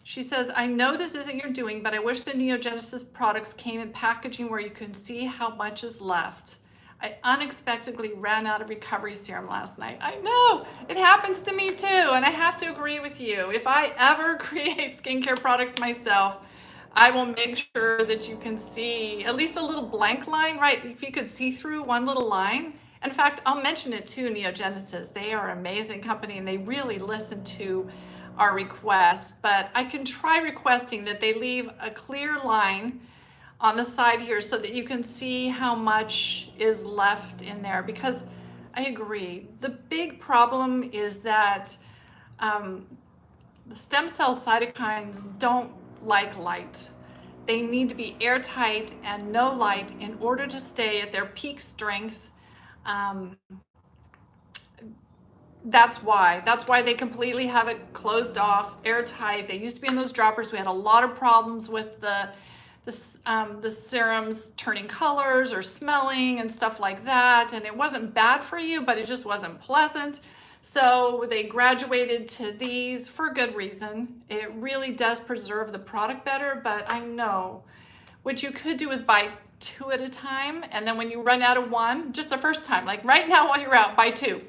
She says, I know this isn't your doing, but I wish the Neogenesis products came in packaging where you can see how much is left. I unexpectedly ran out of recovery serum last night. I know, it happens to me too, and I have to agree with you. If I ever create skincare products myself, I will make sure that you can see at least a little blank line, right? If you could see through one little line. In fact, I'll mention it too, Neogenesis. They are an amazing company and they really listen to our requests, but I can try requesting that they leave a clear line on the side here so that you can see how much is left in there, because I agree. The big problem is that The stem cell cytokines don't like light. They need to be airtight and no light in order to stay at their peak strength. That's why they completely have it closed off, airtight. They used to be in those droppers. We had a lot of problems with the serums turning colors or smelling and stuff like that. And it wasn't bad for you, but it just wasn't pleasant. So they graduated to these for good reason. It really does preserve the product better, but I know what you could do is buy 2 at a time. And then when you run out of one, just the first time, like right now while you're out, buy 2.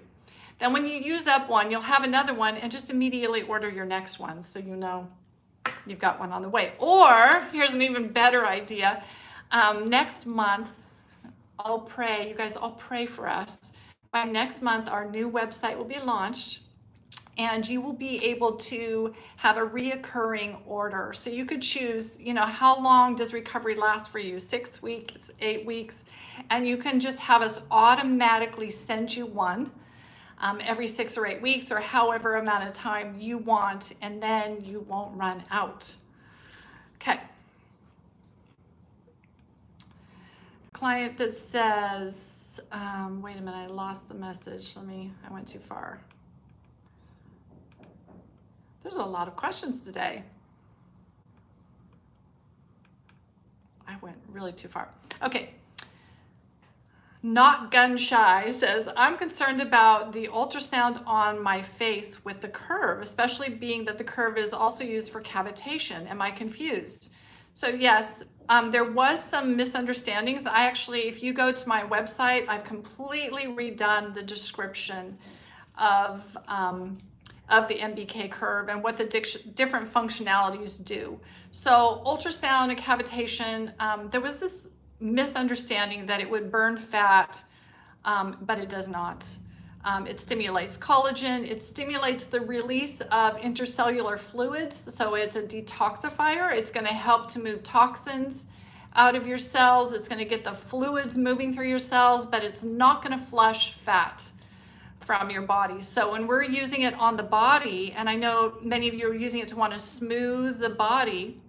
Then when you use up one, you'll have another one and just immediately order your next one so you know you've got one on the way. Or here's an even better idea. Next month, I'll pray, you guys all pray for us. By next month, our new website will be launched and you will be able to have a reoccurring order. So you could choose, you know, how long does recovery last for you? 6 weeks, 8 weeks, and you can just have us automatically send you one every 6 or 8 weeks or however amount of time you want, and then you won't run out. Okay. Client that says, wait a minute, I lost the message. I went too far. There's a lot of questions today. I went really too far. Okay. Not gun shy says, I'm concerned about the ultrasound on my face with the curve, especially being that the curve is also used for cavitation. Am I confused? So yes, there was some misunderstandings. I actually, if you go to my website, I've completely redone the description of the MBK curve and what the different functionalities do. So ultrasound and cavitation, there was this misunderstanding that it would burn fat, but it does not. It stimulates collagen. It stimulates the release of intercellular fluids. So it's a detoxifier. It's going to help to move toxins out of your cells. It's going to get the fluids moving through your cells, but it's not going to flush fat from your body. So when we're using it on the body, and I know many of you are using it to want to smooth the body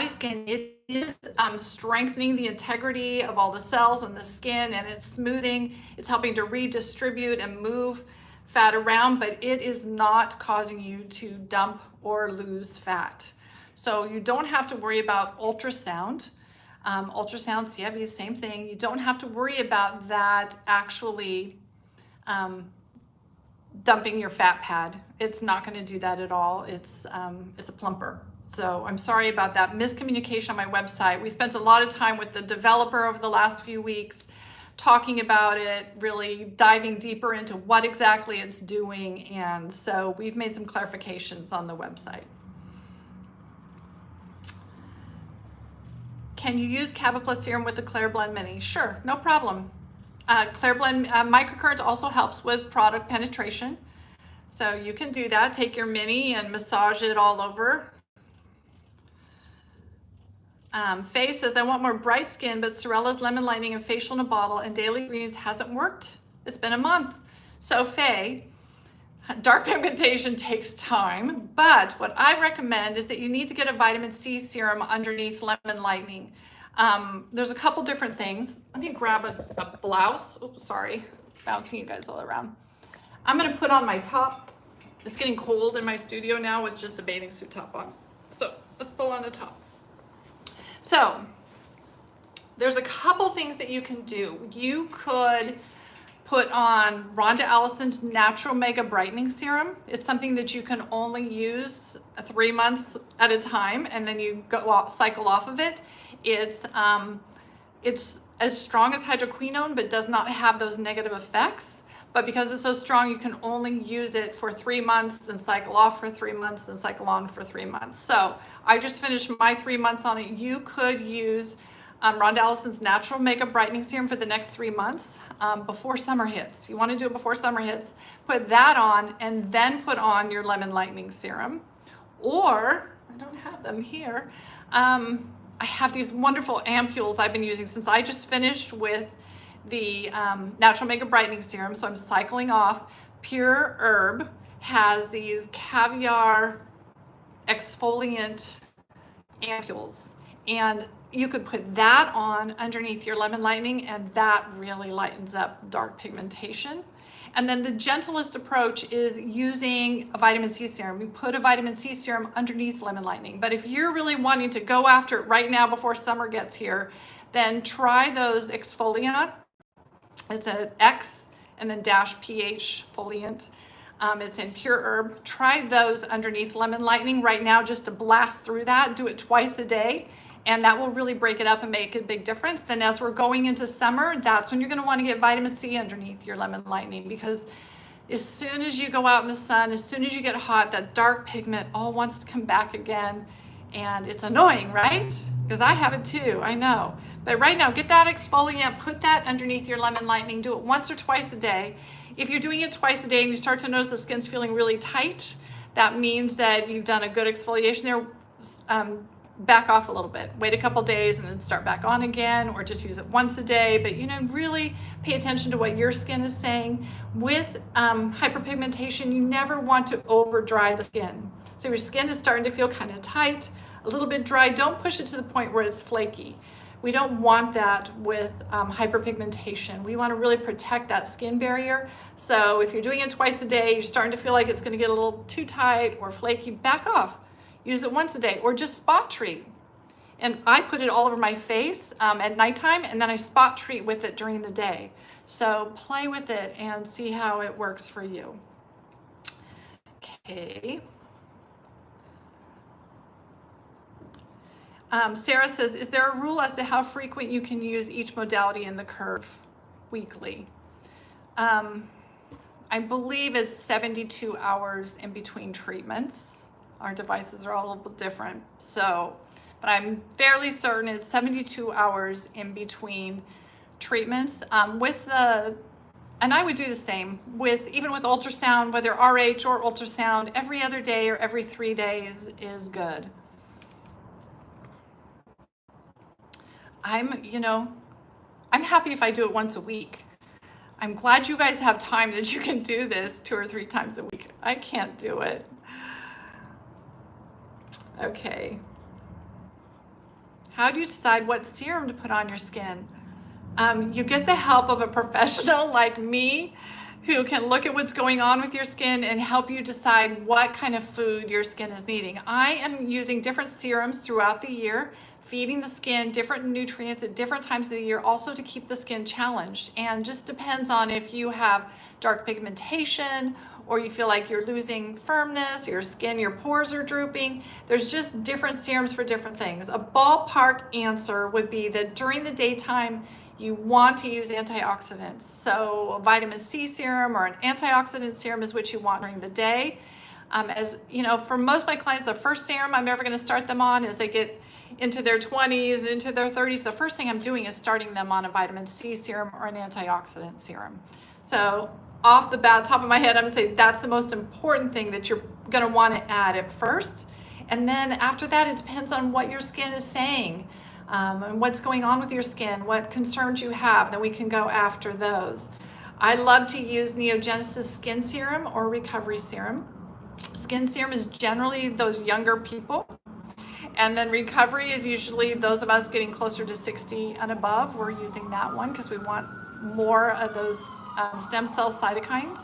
skin, it is strengthening the integrity of all the cells in the skin, and it's smoothing, it's helping to redistribute and move fat around, but it is not causing you to dump or lose fat. So you don't have to worry about ultrasound. Ultrasound, CIV, same thing. You don't have to worry about that actually dumping your fat pad. It's not going to do that at all. It's a plumper. So I'm sorry about that miscommunication on my website. We spent a lot of time with the developer over the last few weeks talking about it, really diving deeper into what exactly it's doing. And so we've made some clarifications on the website. Can you use Cava+ serum with the Clear Blend Mini? Sure, no problem. Clear Blend microcurrent also helps with product penetration. So you can do that. Take your mini and massage it all over. Faye says, I want more bright skin, but Sorella's lemon lining and facial in a bottle and daily greens hasn't worked. It's been a month. So Faye, dark pigmentation takes time, but what I recommend is that you need to get a vitamin C serum underneath lemon lightening. There's a couple different things. Let me grab a blouse. Oops, sorry, bouncing you guys all around. I'm gonna put on my top. It's getting cold in my studio now with just a bathing suit top on. So let's pull on the top. So there's a couple things that you can do. You could put on Rhonda Allison's Natural Mega Brightening Serum. It's something that you can only use 3 months at a time, and then you cycle off of it. It's as strong as hydroquinone, but does not have those negative effects. But because it's so strong, you can only use it for 3 months, then cycle off for 3 months, then cycle on for 3 months. So I just finished my 3 months on it. You could use Rhonda Allison's Natural Mega Brightening Serum for the next 3 months before summer hits. You want to do it before summer hits. Put that on and then put on your Lemon Lightening Serum. Or, I don't have them here, I have these wonderful ampules I've been using since I just finished with the Natural Mega Brightening Serum. So I'm cycling off. Pure Herb has these caviar exfoliant ampules, and you could put that on underneath your lemon lightening, and that really lightens up dark pigmentation. And then the gentlest approach is using a vitamin C serum. You put a vitamin C serum underneath lemon lightening. But if you're really wanting to go after it right now before summer gets here, then try those exfoliant. It's an X and then -pH foliant. It's in pure herb. Try those underneath lemon lightening right now just to blast through that. Do it twice a day, and that will really break it up and make a big difference. Then as we're going into summer, that's when you're going to want to get vitamin C underneath your lemon lightening, because as soon as you go out in the sun, as soon as you get hot, that dark pigment all wants to come back again, and it's annoying, right? Because I have it too, I know. But right now, get that exfoliant, put that underneath your lemon lightening, do it once or twice a day. If you're doing it twice a day and you start to notice the skin's feeling really tight, that means that you've done a good exfoliation there. Back off a little bit, wait a couple days and then start back on again, or just use it once a day. But really pay attention to what your skin is saying. With hyperpigmentation, you never want to over dry the skin. So your skin is starting to feel kind of tight, a little bit dry. Don't push it to the point where it's flaky. We don't want that with hyperpigmentation. We want to really protect that skin barrier. So if you're doing it twice a day, you're starting to feel like it's going to get a little too tight or flaky, back off. Use it once a day, or just spot treat. And I put it all over my face at nighttime, and then I spot treat with it during the day. So play with it and see how it works for you. Okay. Sarah says, is there a rule as to how frequent you can use each modality in the curve? Weekly. I believe it's 72 hours in between treatments. Our devices are all a little different, so, but I'm fairly certain it's 72 hours in between treatments. And I would do the same even with ultrasound, whether RH or ultrasound, every other day or every 3 days is good. I'm happy if I do it once a week. I'm glad you guys have time that you can do this 2 or 3 times a week. I can't do it. Okay. How do you decide what serum to put on your skin? You get the help of a professional like me who can look at what's going on with your skin and help you decide what kind of food your skin is needing. I am using different serums throughout the year, feeding the skin different nutrients at different times of the year, also to keep the skin challenged. And just depends on if you have dark pigmentation, or you feel like you're losing firmness, your skin, your pores are drooping. There's just different serums for different things. A ballpark answer would be that during the daytime, you want to use antioxidants. So a vitamin C serum or an antioxidant serum is what you want during the day. As you know, for most of my clients, the first serum I'm ever gonna start them on is they get into their 20s and into their 30s. The first thing I'm doing is starting them on a vitamin C serum or an antioxidant serum. So off the bat, top of my head, I'm gonna say that's the most important thing that you're gonna wanna add at first. And then after that, it depends on what your skin is saying and what's going on with your skin, what concerns you have, then we can go after those. I love to use Neogenesis Skin Serum or Recovery Serum. Skin Serum is generally those younger people. And then Recovery is usually those of us getting closer to 60 and above. We're using that one because we want more of those stem cell cytokines.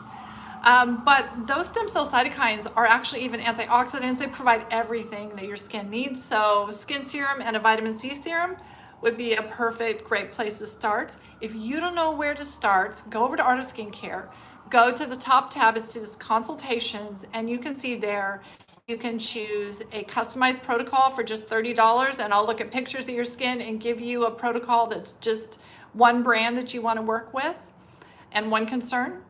But those stem cell cytokines are actually even antioxidants. They provide everything that your skin needs. So skin serum and a vitamin C serum would be a perfect, great place to start. If you don't know where to start, go over to Art of Skincare. Go to the top tab, it says consultations, and you can see there you can choose a customized protocol for just $30, and I'll look at pictures of your skin and give you a protocol that's just one brand that you want to work with and one concern.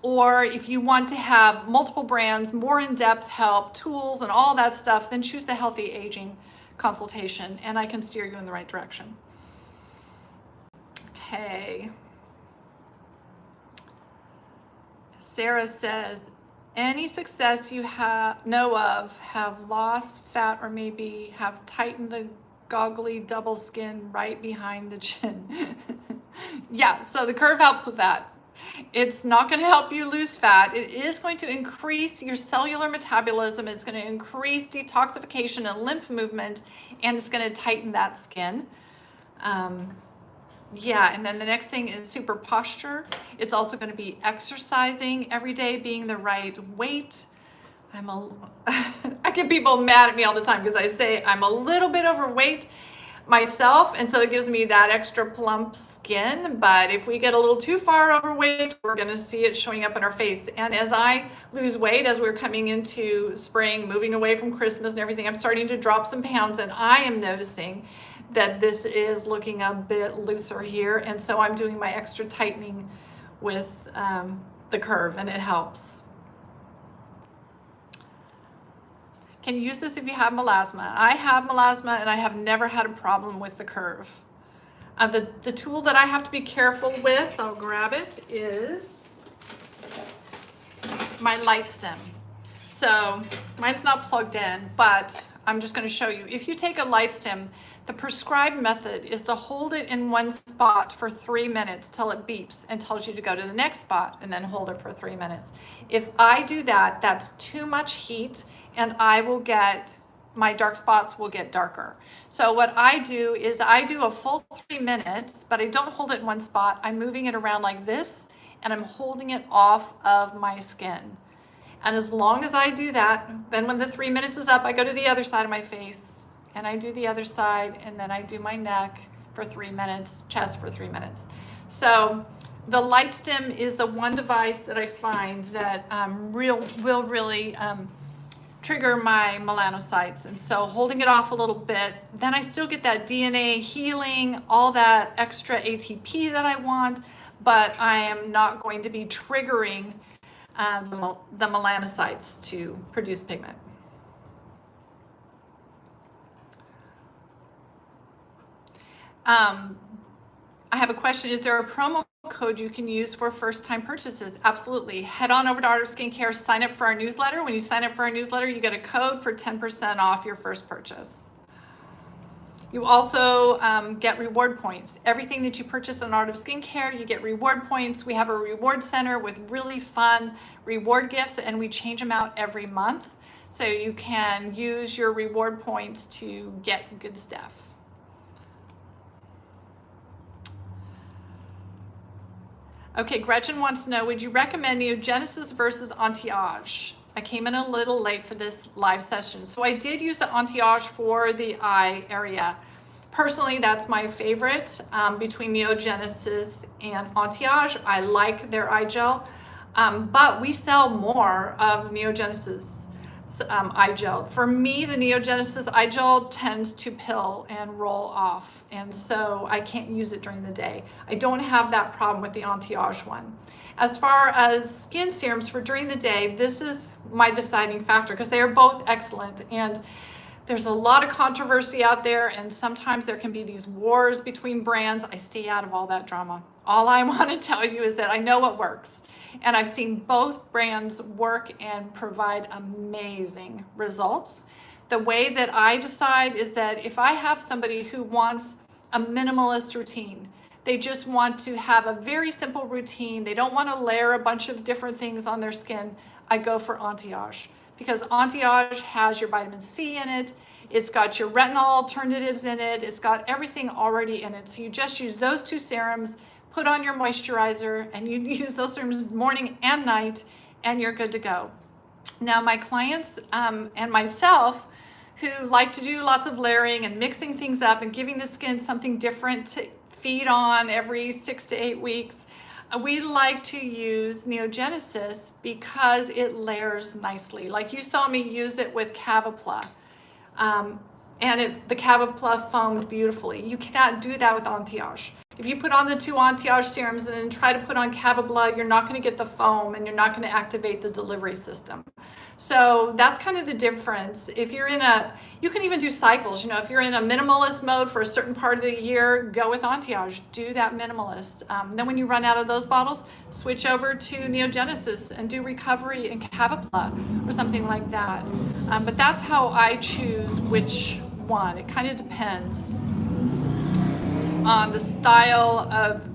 Or if you want to have multiple brands, more in-depth help, tools, and all that stuff, then choose the Healthy Aging consultation, and I can steer you in the right direction. Okay. Sarah says, any success you know of have lost fat or maybe have tightened the goggly double skin right behind the chin? Yeah, so the curve helps with that. It's not going to help you lose fat. It is going to increase your cellular metabolism. It's going to increase detoxification and lymph movement, and it's going to tighten that skin. Yeah, and then the next thing is super posture. It's also going to be exercising every day, being the right weight. I get people mad at me all the time because I say I'm a little bit overweight myself, and so it gives me that extra plump skin. But if we get a little too far overweight, we're going to see it showing up in our face. And as I lose weight, as we're coming into spring, moving away from Christmas and everything, I'm starting to drop some pounds, and I am noticing that this is looking a bit looser here. And so I'm doing my extra tightening with the Curve, and it helps. Can you use this if you have melasma? I have melasma, and I have never had a problem with the Curve. The tool that I have to be careful with, I'll grab it, is my light stem. So mine's not plugged in, but I'm just going to show you. If you take a light stem, the prescribed method is to hold it in one spot for 3 minutes till it beeps and tells you to go to the next spot, and then hold it for 3 minutes. If I do that, that's too much heat, and my dark spots will get darker. So what I do is I do a full 3 minutes, but I don't hold it in one spot. I'm moving it around like this, and I'm holding it off of my skin. And as long as I do that, then when the 3 minutes is up, I go to the other side of my face, and I do the other side, and then I do my neck for 3 minutes, chest for 3 minutes. So the light stem is the one device that I find that will really trigger my melanocytes. And so holding it off a little bit, then I still get that DNA healing, all that extra ATP that I want, but I am not going to be triggering the melanocytes to produce pigment. I have a question. Is there a promo code you can use for first-time purchases? Absolutely. Head on over to Art of Skincare, sign up for our newsletter. When you sign up for our newsletter, you get a code for 10% off your first purchase. You also get reward points. Everything that you purchase on Art of Skincare, you get reward points. We have a reward center with really fun reward gifts, and we change them out every month. So you can use your reward points to get good stuff. Okay, Gretchen wants to know, would you recommend Neogenesis versus Entiage? I came in a little late for this live session. So I did use the Entiage for the eye area. Personally, that's my favorite between Neogenesis and Entiage. I like their eye gel, but we sell more of Neogenesis eye gel. For me, the Neogenesis eye gel tends to pill and roll off, and so I can't use it during the day. I don't have that problem with the Entiage one. As far as skin serums for during the day, this is my deciding factor because they are both excellent, and there's a lot of controversy out there, and sometimes there can be these wars between brands. I stay out of all that drama. All I want to tell you is that I know what works. And I've seen both brands work and provide amazing results. The way that I decide is that if I have somebody who wants a minimalist routine, they just want to have a very simple routine, they don't want to layer a bunch of different things on their skin, I go for Entiage. Because Entiage has your vitamin C in it, it's got your retinol alternatives in it, it's got everything already in it. So you just use those two serums, put on your moisturizer, and you use those serums morning and night, and you're good to go. Now, my clients and myself, who like to do lots of layering and mixing things up and giving the skin something different to feed on every 6 to 8 weeks, we like to use Neogenesis because it layers nicely. Like you saw me use it with Cavapla. And the Cavapla foamed beautifully. You cannot do that with Entiage. If you put on the two Entiage serums and then try to put on Cavapla, you're not going to get the foam and you're not going to activate the delivery system. So that's kind of the difference. If you're you can even do cycles. You know, if you're in a minimalist mode for a certain part of the year, go with Entiage. Do that minimalist. Then when you run out of those bottles, switch over to Neogenesis and do recovery and Cavapla or something like that. But that's how I choose which one. It kind of depends on the style of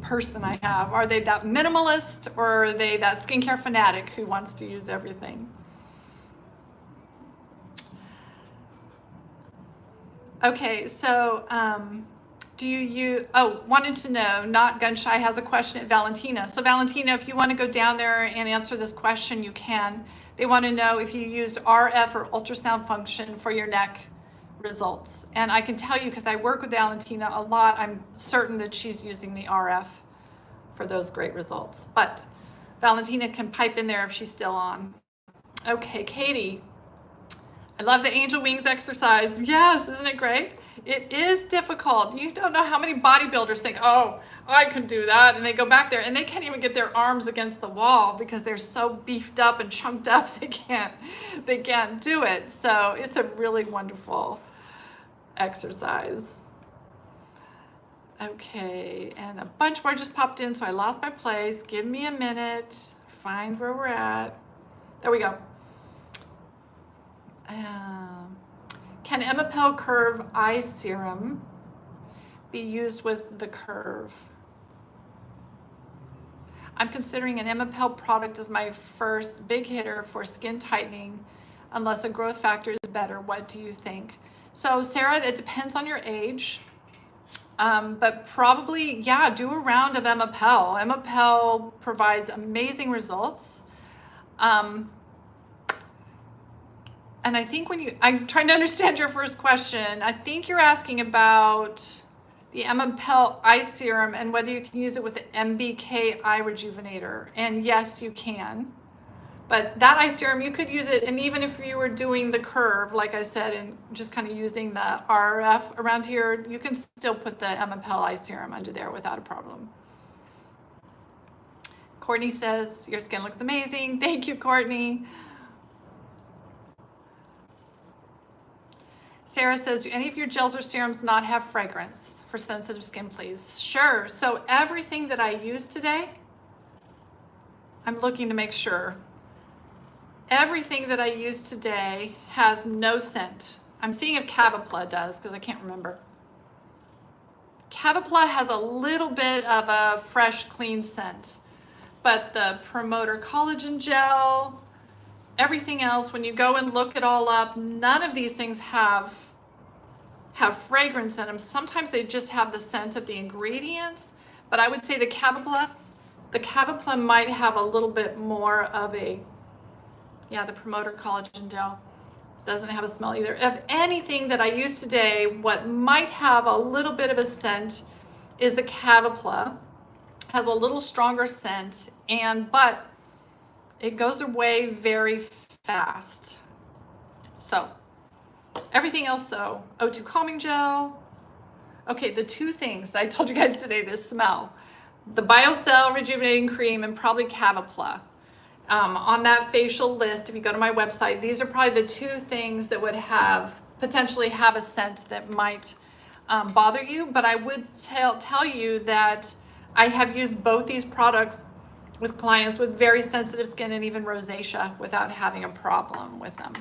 person I have. Are they that minimalist, or are they that skincare fanatic who wants to use everything? Okay, so do you wanted to know, Not Gun Shy has a question at Valentina. So Valentina, if you want to go down there and answer this question, you can. They want to know if you used RF or ultrasound function for your neck results. And I can tell you, because I work with Valentina a lot, I'm certain that she's using the RF for those great results. But Valentina can pipe in there if she's still on. Okay, Katie. I love the angel wings exercise. Yes, isn't it great? It is difficult. You don't know how many bodybuilders think, oh, I can do that. And they go back there and they can't even get their arms against the wall because they're so beefed up and chunked up they can't do it. So it's a really wonderful exercise. Okay, and a bunch more just popped in, so I lost my place. Give me a minute, find where we're at. There we go. Can MBK Curve Eye Serum be used with the curve? I'm considering an MBK product as my first big hitter for skin tightening, unless a growth factor is better. What do you think? So Sarah, it depends on your age, but probably, yeah, do a round of MBK. MBK provides amazing results. And I think I'm trying to understand your first question. I think you're asking about the MBK Eye Serum and whether you can use it with the MBK Eye Rejuvenator. And yes, you can. But that eye serum, you could use it, and even if you were doing the curve, like I said, and just kind of using the RF around here, you can still put the MBK Eye Serum under there without a problem. Courtney says, your skin looks amazing. Thank you, Courtney. Sarah says, do any of your gels or serums not have fragrance for sensitive skin, please? Sure. So everything that I use today, I'm looking to make sure. Everything that I use today has no scent. I'm seeing if Scopula does, because I can't remember. Scopula has a little bit of a fresh, clean scent. But the Promoter Collagen Gel, everything else, when you go and look it all up, none of these things have fragrance in them. Sometimes they just have the scent of the ingredients, but I would say the Scopula might have a little bit more of a, yeah, the Promoter Collagen Gel doesn't have a smell either. Of anything that I use today, what might have a little bit of a scent is the Scopula. Has a little stronger scent, but it goes away very fast. So everything else though, O2 Calming Gel. Okay, the two things that I told you guys today that smell, the Biocell Rejuvenating Cream and probably Scopula. On that facial list, if you go to my website, these are probably the two things that would potentially have a scent that might bother you. But I would tell you that I have used both these products with clients with very sensitive skin and even rosacea without having a problem with them.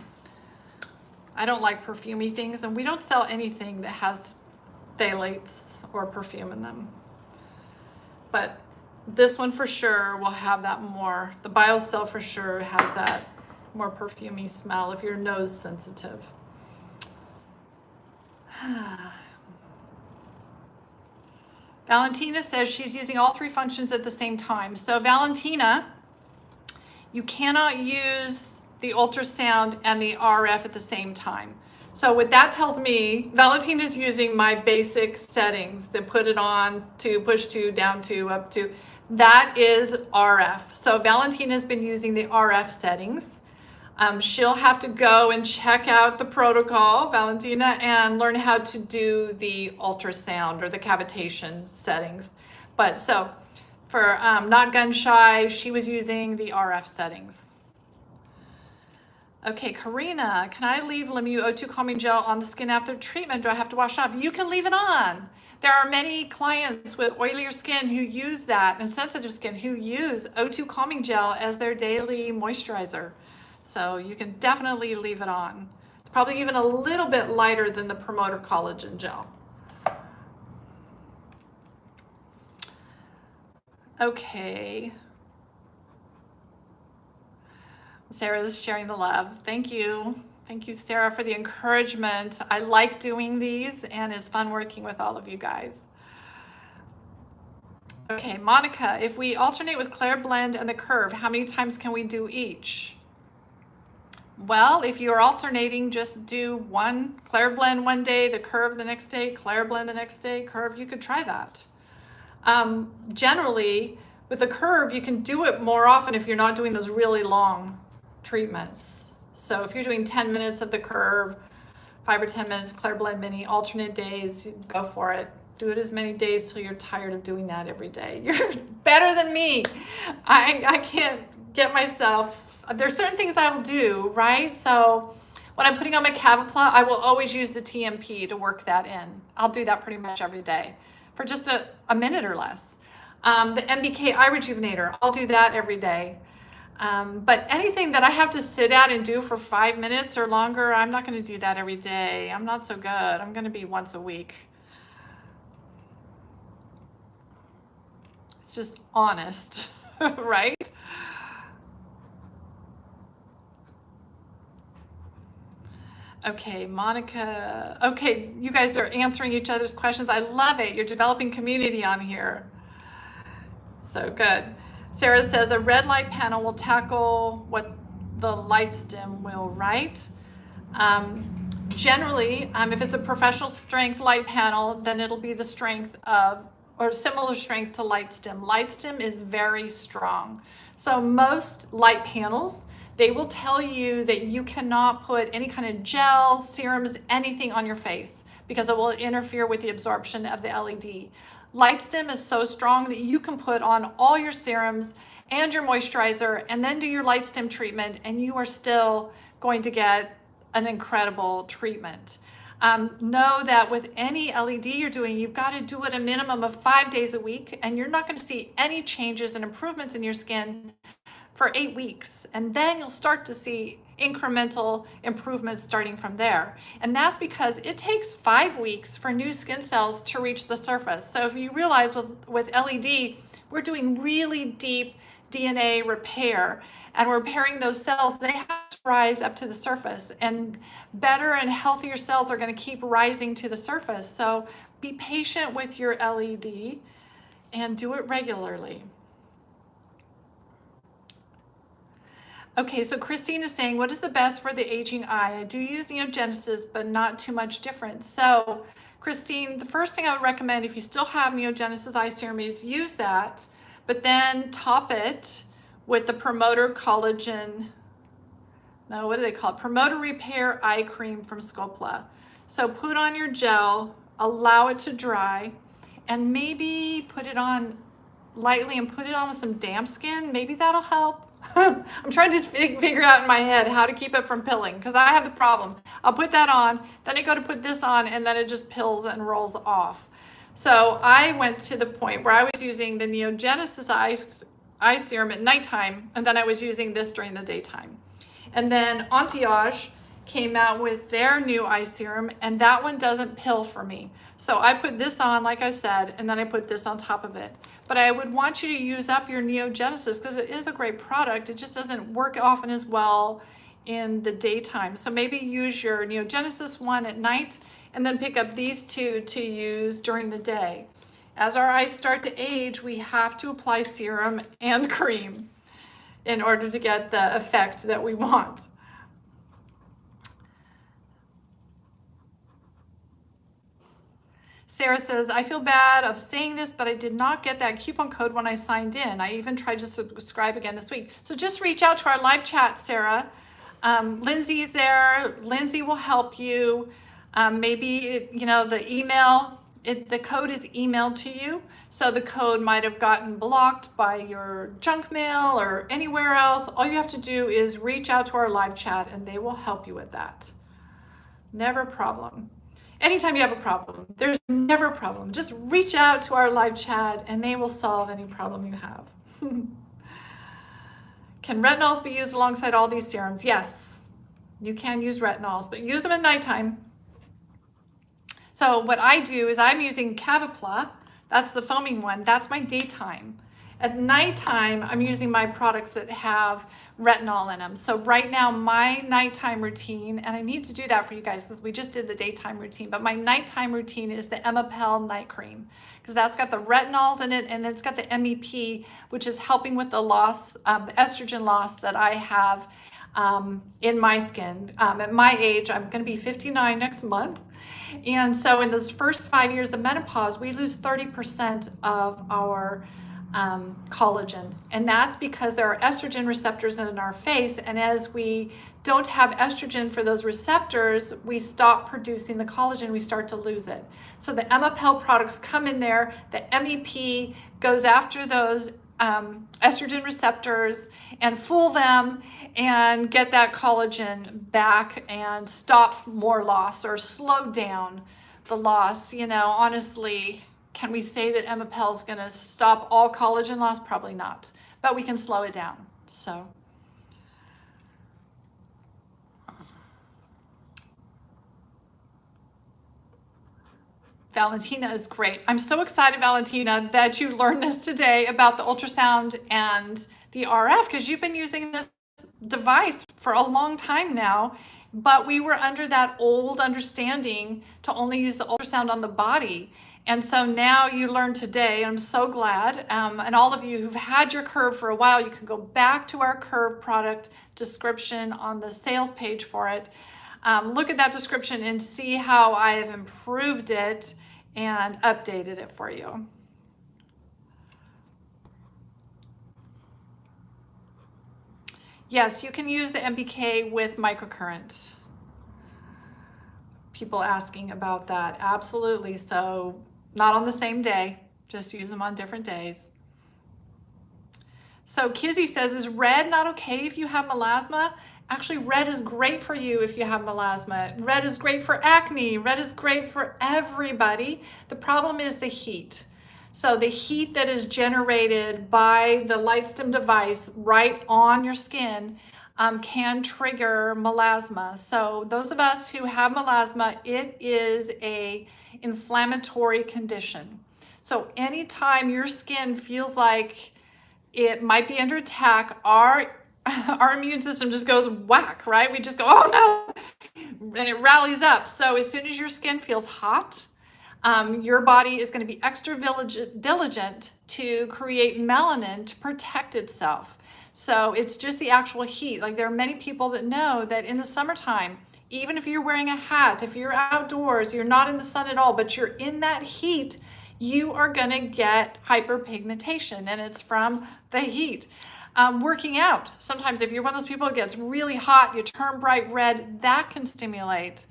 I don't like perfumey things, and we don't sell anything that has phthalates or perfume in them. But this one for sure will have that more. The Biocell for sure has that more perfumey smell if you're nose sensitive. Valentina says she's using all three functions at the same time. So Valentina, you cannot use the ultrasound and the RF at the same time. So what that tells me, Valentina's using my basic settings that put it on to push to, down to, up to. That is RF. So Valentina's been using the RF settings. She'll have to go and check out the protocol, Valentina, and learn how to do the ultrasound or the cavitation settings. But so for Not Gun Shy, she was using the RF settings. Okay, Karina, can I leave Lemieux O2 Calming Gel on the skin after treatment? Do I have to wash off? You can leave it on. There are many clients with oilier skin who use that, and sensitive skin who use O2 Calming Gel as their daily moisturizer. So you can definitely leave it on. It's probably even a little bit lighter than the Promoter Collagen Gel. Okay. Sarah's sharing the love. Thank you. Thank you, Sarah, for the encouragement. I like doing these, and it's fun working with all of you guys. Okay, Monica, if we alternate with Claire Blend and the Curve, how many times can we do each? Well, if you're alternating, just do one Claire Blend one day, the Curve the next day, Claire Blend the next day, Curve. You could try that. Generally, with the Curve, you can do it more often if you're not doing those really long treatments. So if you're doing 10 minutes of the Curve, 5 or 10 minutes Claire Blend Mini, alternate days, go for it. Do it as many days till you're tired of doing that every day. You're better than me. I can't get myself, there's certain things I will do, right? So when I'm putting on my Cavapla, I will always use the TMP to work that in. I'll do that pretty much every day for just a minute or less. The MBK Eye Rejuvenator, I'll do that every day. But anything that I have to sit at and do for 5 minutes or longer, I'm not going to do that every day. I'm not so good. I'm going to be once a week. It's just honest, right? Okay, Monica. Okay, you guys are answering each other's questions. I love it. You're developing community on here. So good. Sarah says a red light panel will tackle what the light stim will, right? Generally, if it's a professional strength light panel, then it'll be the strength of, or similar strength to light stim. Light stim is very strong. So most light panels, they will tell you that you cannot put any kind of gel, serums, anything on your face because it will interfere with the absorption of the LED. Light stim is so strong that you can put on all your serums and your moisturizer and then do your light stim treatment, and you are still going to get an incredible treatment. Know that with any LED you're doing, you've got to do it a minimum of 5 days a week, and you're not going to see any changes and improvements in your skin for 8 weeks. And then you'll start to see incremental improvements starting from there. And that's because it takes 5 weeks for new skin cells to reach the surface. So if you realize with LED, we're doing really deep DNA repair, and we're repairing those cells. They have to rise up to the surface, and better and healthier cells are going to keep rising to the surface. So be patient with your LED and do it regularly. Okay, so Christine is saying, what is the best for the aging eye? I do use Neogenesis, but not too much different. So Christine, the first thing I would recommend if you still have Neogenesis Eye Serum is use that, but then top it with the Promoter Collagen, no, what do they call it? Promoter Repair Eye Cream from Scopula. So put on your gel, allow it to dry, and maybe put it on lightly and put it on with some damp skin. Maybe that'll help. I'm trying to figure out in my head how to keep it from pilling, because I have the problem. I'll put that on, then I go to put this on, and then it just pills and rolls off. So I went to the point where I was using the Neogenesis eye serum at nighttime, and then I was using this during the daytime. And then Entiage came out with their new eye serum, and that one doesn't pill for me. So I put this on, like I said, and then I put this on top of it. But I would want you to use up your Neogenesis because it is a great product. It just doesn't work often as well in the daytime. So maybe use your Neogenesis one at night and then pick up these two to use during the day. As our eyes start to age, we have to apply serum and cream in order to get the effect that we want. Sarah says, I feel bad of saying this, but I did not get that coupon code when I signed in. I even tried to subscribe again this week. So just reach out to our live chat, Sarah. Lindsay's there. Lindsay will help you. Maybe, the email, the code is emailed to you. So the code might have gotten blocked by your junk mail or anywhere else. All you have to do is reach out to our live chat and they will help you with that. Never a problem. Anytime you have a problem, there's never a problem. Just reach out to our live chat and they will solve any problem you have. Can retinols be used alongside all these serums? Yes, you can use retinols, but use them at nighttime. So what I do is I'm using Cavapla, that's the foaming one, that's my daytime. At nighttime, I'm using my products that have retinol in them. So right now, my nighttime routine, and I need to do that for you guys because we just did the daytime routine, but my nighttime routine is the Emapel night cream because that's got the retinols in it, and then it's got the MEP, which is helping with the loss, the estrogen loss that I have in my skin. At my age, I'm going to be 59 next month. And so in those first 5 years of menopause, we lose 30% of our collagen. And that's because there are estrogen receptors in our face. And as we don't have estrogen for those receptors, we stop producing the collagen, we start to lose it. So the Emapel products come in there, the MEP goes after those estrogen receptors and fool them and get that collagen back and stop more loss or slow down the loss. You know, honestly, can we say that Emapel is going to stop all collagen loss? Probably not, but we can slow it down. So Valentina is great. I'm so excited, Valentina, that you learned this today about the ultrasound and the RF, because you've been using this device for a long time now, but we were under that old understanding to only use the ultrasound on the body. And so now you learned today. I'm so glad. And all of you who've had your Curve for a while, you can go back to our Curve product description on the sales page for it. Look at that description and see how I have improved it and updated it for you. Yes, you can use the MBK with microcurrent. People asking about that. Absolutely. So not on the same day, just use them on different days. So Kizzy says, is red not okay if you have melasma? Actually, red is great for you if you have melasma. Red is great for acne. Red is great for everybody. The problem is the heat. So the heat that is generated by the LightStim device right on your skin can trigger melasma. So those of us who have melasma, it is a inflammatory condition. So anytime your skin feels like it might be under attack, our immune system just goes whack, right? We just go, oh no, and it rallies up. So as soon as your skin feels hot, your body is going to be extra diligent to create melanin to protect itself. So it's just the actual heat. Like there are many people that know that in the summertime, even if you're wearing a hat, if you're outdoors, you're not in the sun at all, but you're in that heat, you are going to get hyperpigmentation, and it's from the heat. Working out, sometimes if you're one of those people that gets really hot, you turn bright red, that can stimulate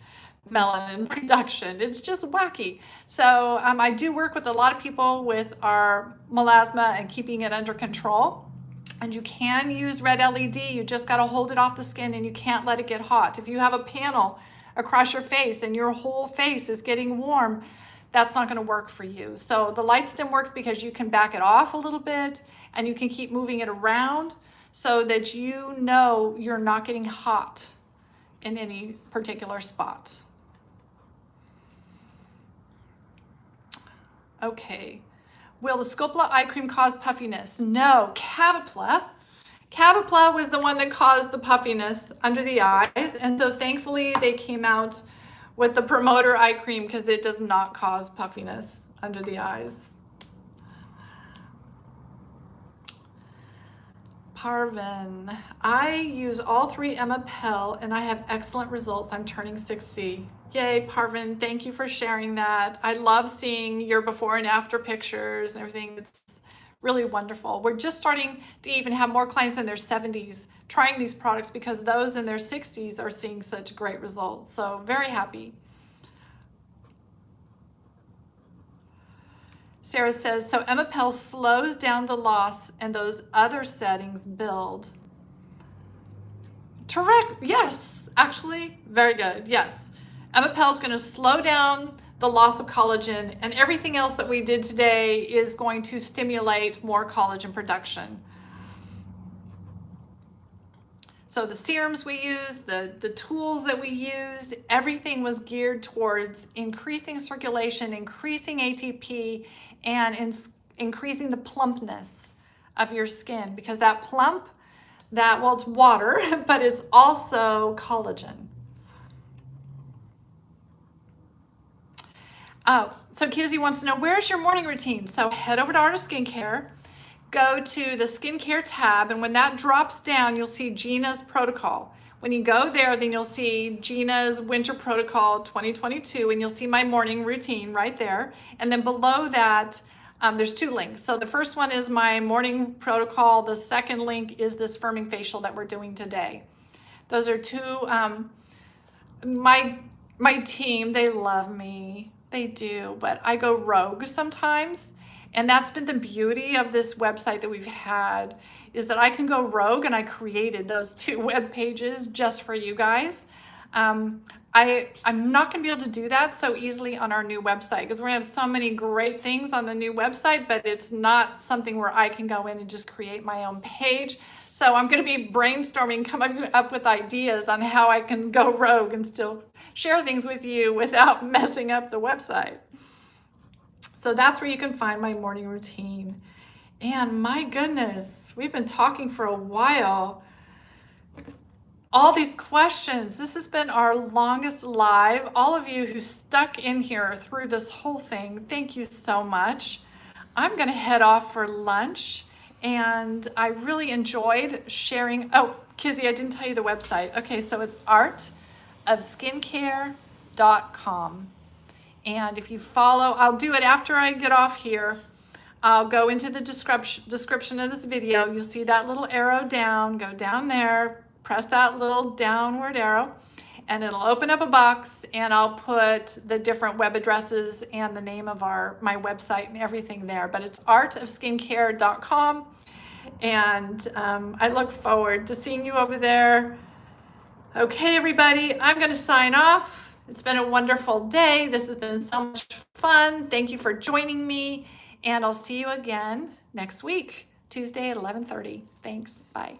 melanin production. It's just wacky. So I do work with a lot of people with our melasma and keeping it under control. And you can use red LED. You just got to hold it off the skin and you can't let it get hot. If you have a panel across your face and your whole face is getting warm, that's not going to work for you. So the LightStim works because you can back it off a little bit and you can keep moving it around so that you know you're not getting hot in any particular spot. Okay. Will the Scopula eye cream cause puffiness? No. Cavapla was the one that caused the puffiness under the eyes. And so thankfully they came out with the promoter eye cream because it does not cause puffiness under the eyes. Parvin, I use all three Emapel and I have excellent results. I'm turning 60. Yay, Parvin, thank you for sharing that. I love seeing your before and after pictures and everything. It's really wonderful. We're just starting to even have more clients in their 70s trying these products because those in their 60s are seeing such great results. So very happy. Sarah says, so Emapel slows down the loss and those other settings build. Correct. Yes, actually, very good. Yes. Emapel is going to slow down the loss of collagen, and everything else that we did today is going to stimulate more collagen production. So the serums we used, the tools that we used, everything was geared towards increasing circulation, increasing ATP, and increasing the plumpness of your skin, because that plump, well, it's water, but it's also collagen. Oh, so Kizzy wants to know, where's your morning routine? So head over to Artist Skincare, go to the skincare tab, and when that drops down, you'll see JEANA'S protocol. When you go there, then you'll see JEANA'S Winter Protocol 2022, and you'll see my morning routine right there. And then below that, there's two links. So the first one is my morning protocol. The second link is this firming facial that we're doing today. Those are two, my team, they love me. They do, but I go rogue sometimes. And that's been the beauty of this website that we've had, is that I can go rogue, and I created those two web pages just for you guys. I'm not going to be able to do that so easily on our new website, because we're going to have so many great things on the new website, but it's not something where I can go in and just create my own page. So I'm going to be brainstorming, coming up with ideas on how I can go rogue and still share things with you without messing up the website. So that's where you can find my morning routine. And my goodness, we've been talking for a while. All these questions. This has been our longest live. All of you who stuck in here through this whole thing, thank you so much. I'm going to head off for lunch, and I really enjoyed sharing. Oh, Kizzy, I didn't tell you the website. Okay, so it's artofskincare.com. And if you follow, I'll do it after I get off here. I'll go into the description of this video. You'll see that little arrow down. Go down there, press that little downward arrow, and it'll open up a box, and I'll put the different web addresses and the name of my website and everything there. But it's artofskincare.com, and I look forward to seeing you over there. Okay, everybody, I'm going to sign off. It's been a wonderful day. This has been so much fun. Thank you for joining me, and I'll see you again next week, Tuesday at 11:30. Thanks. Bye.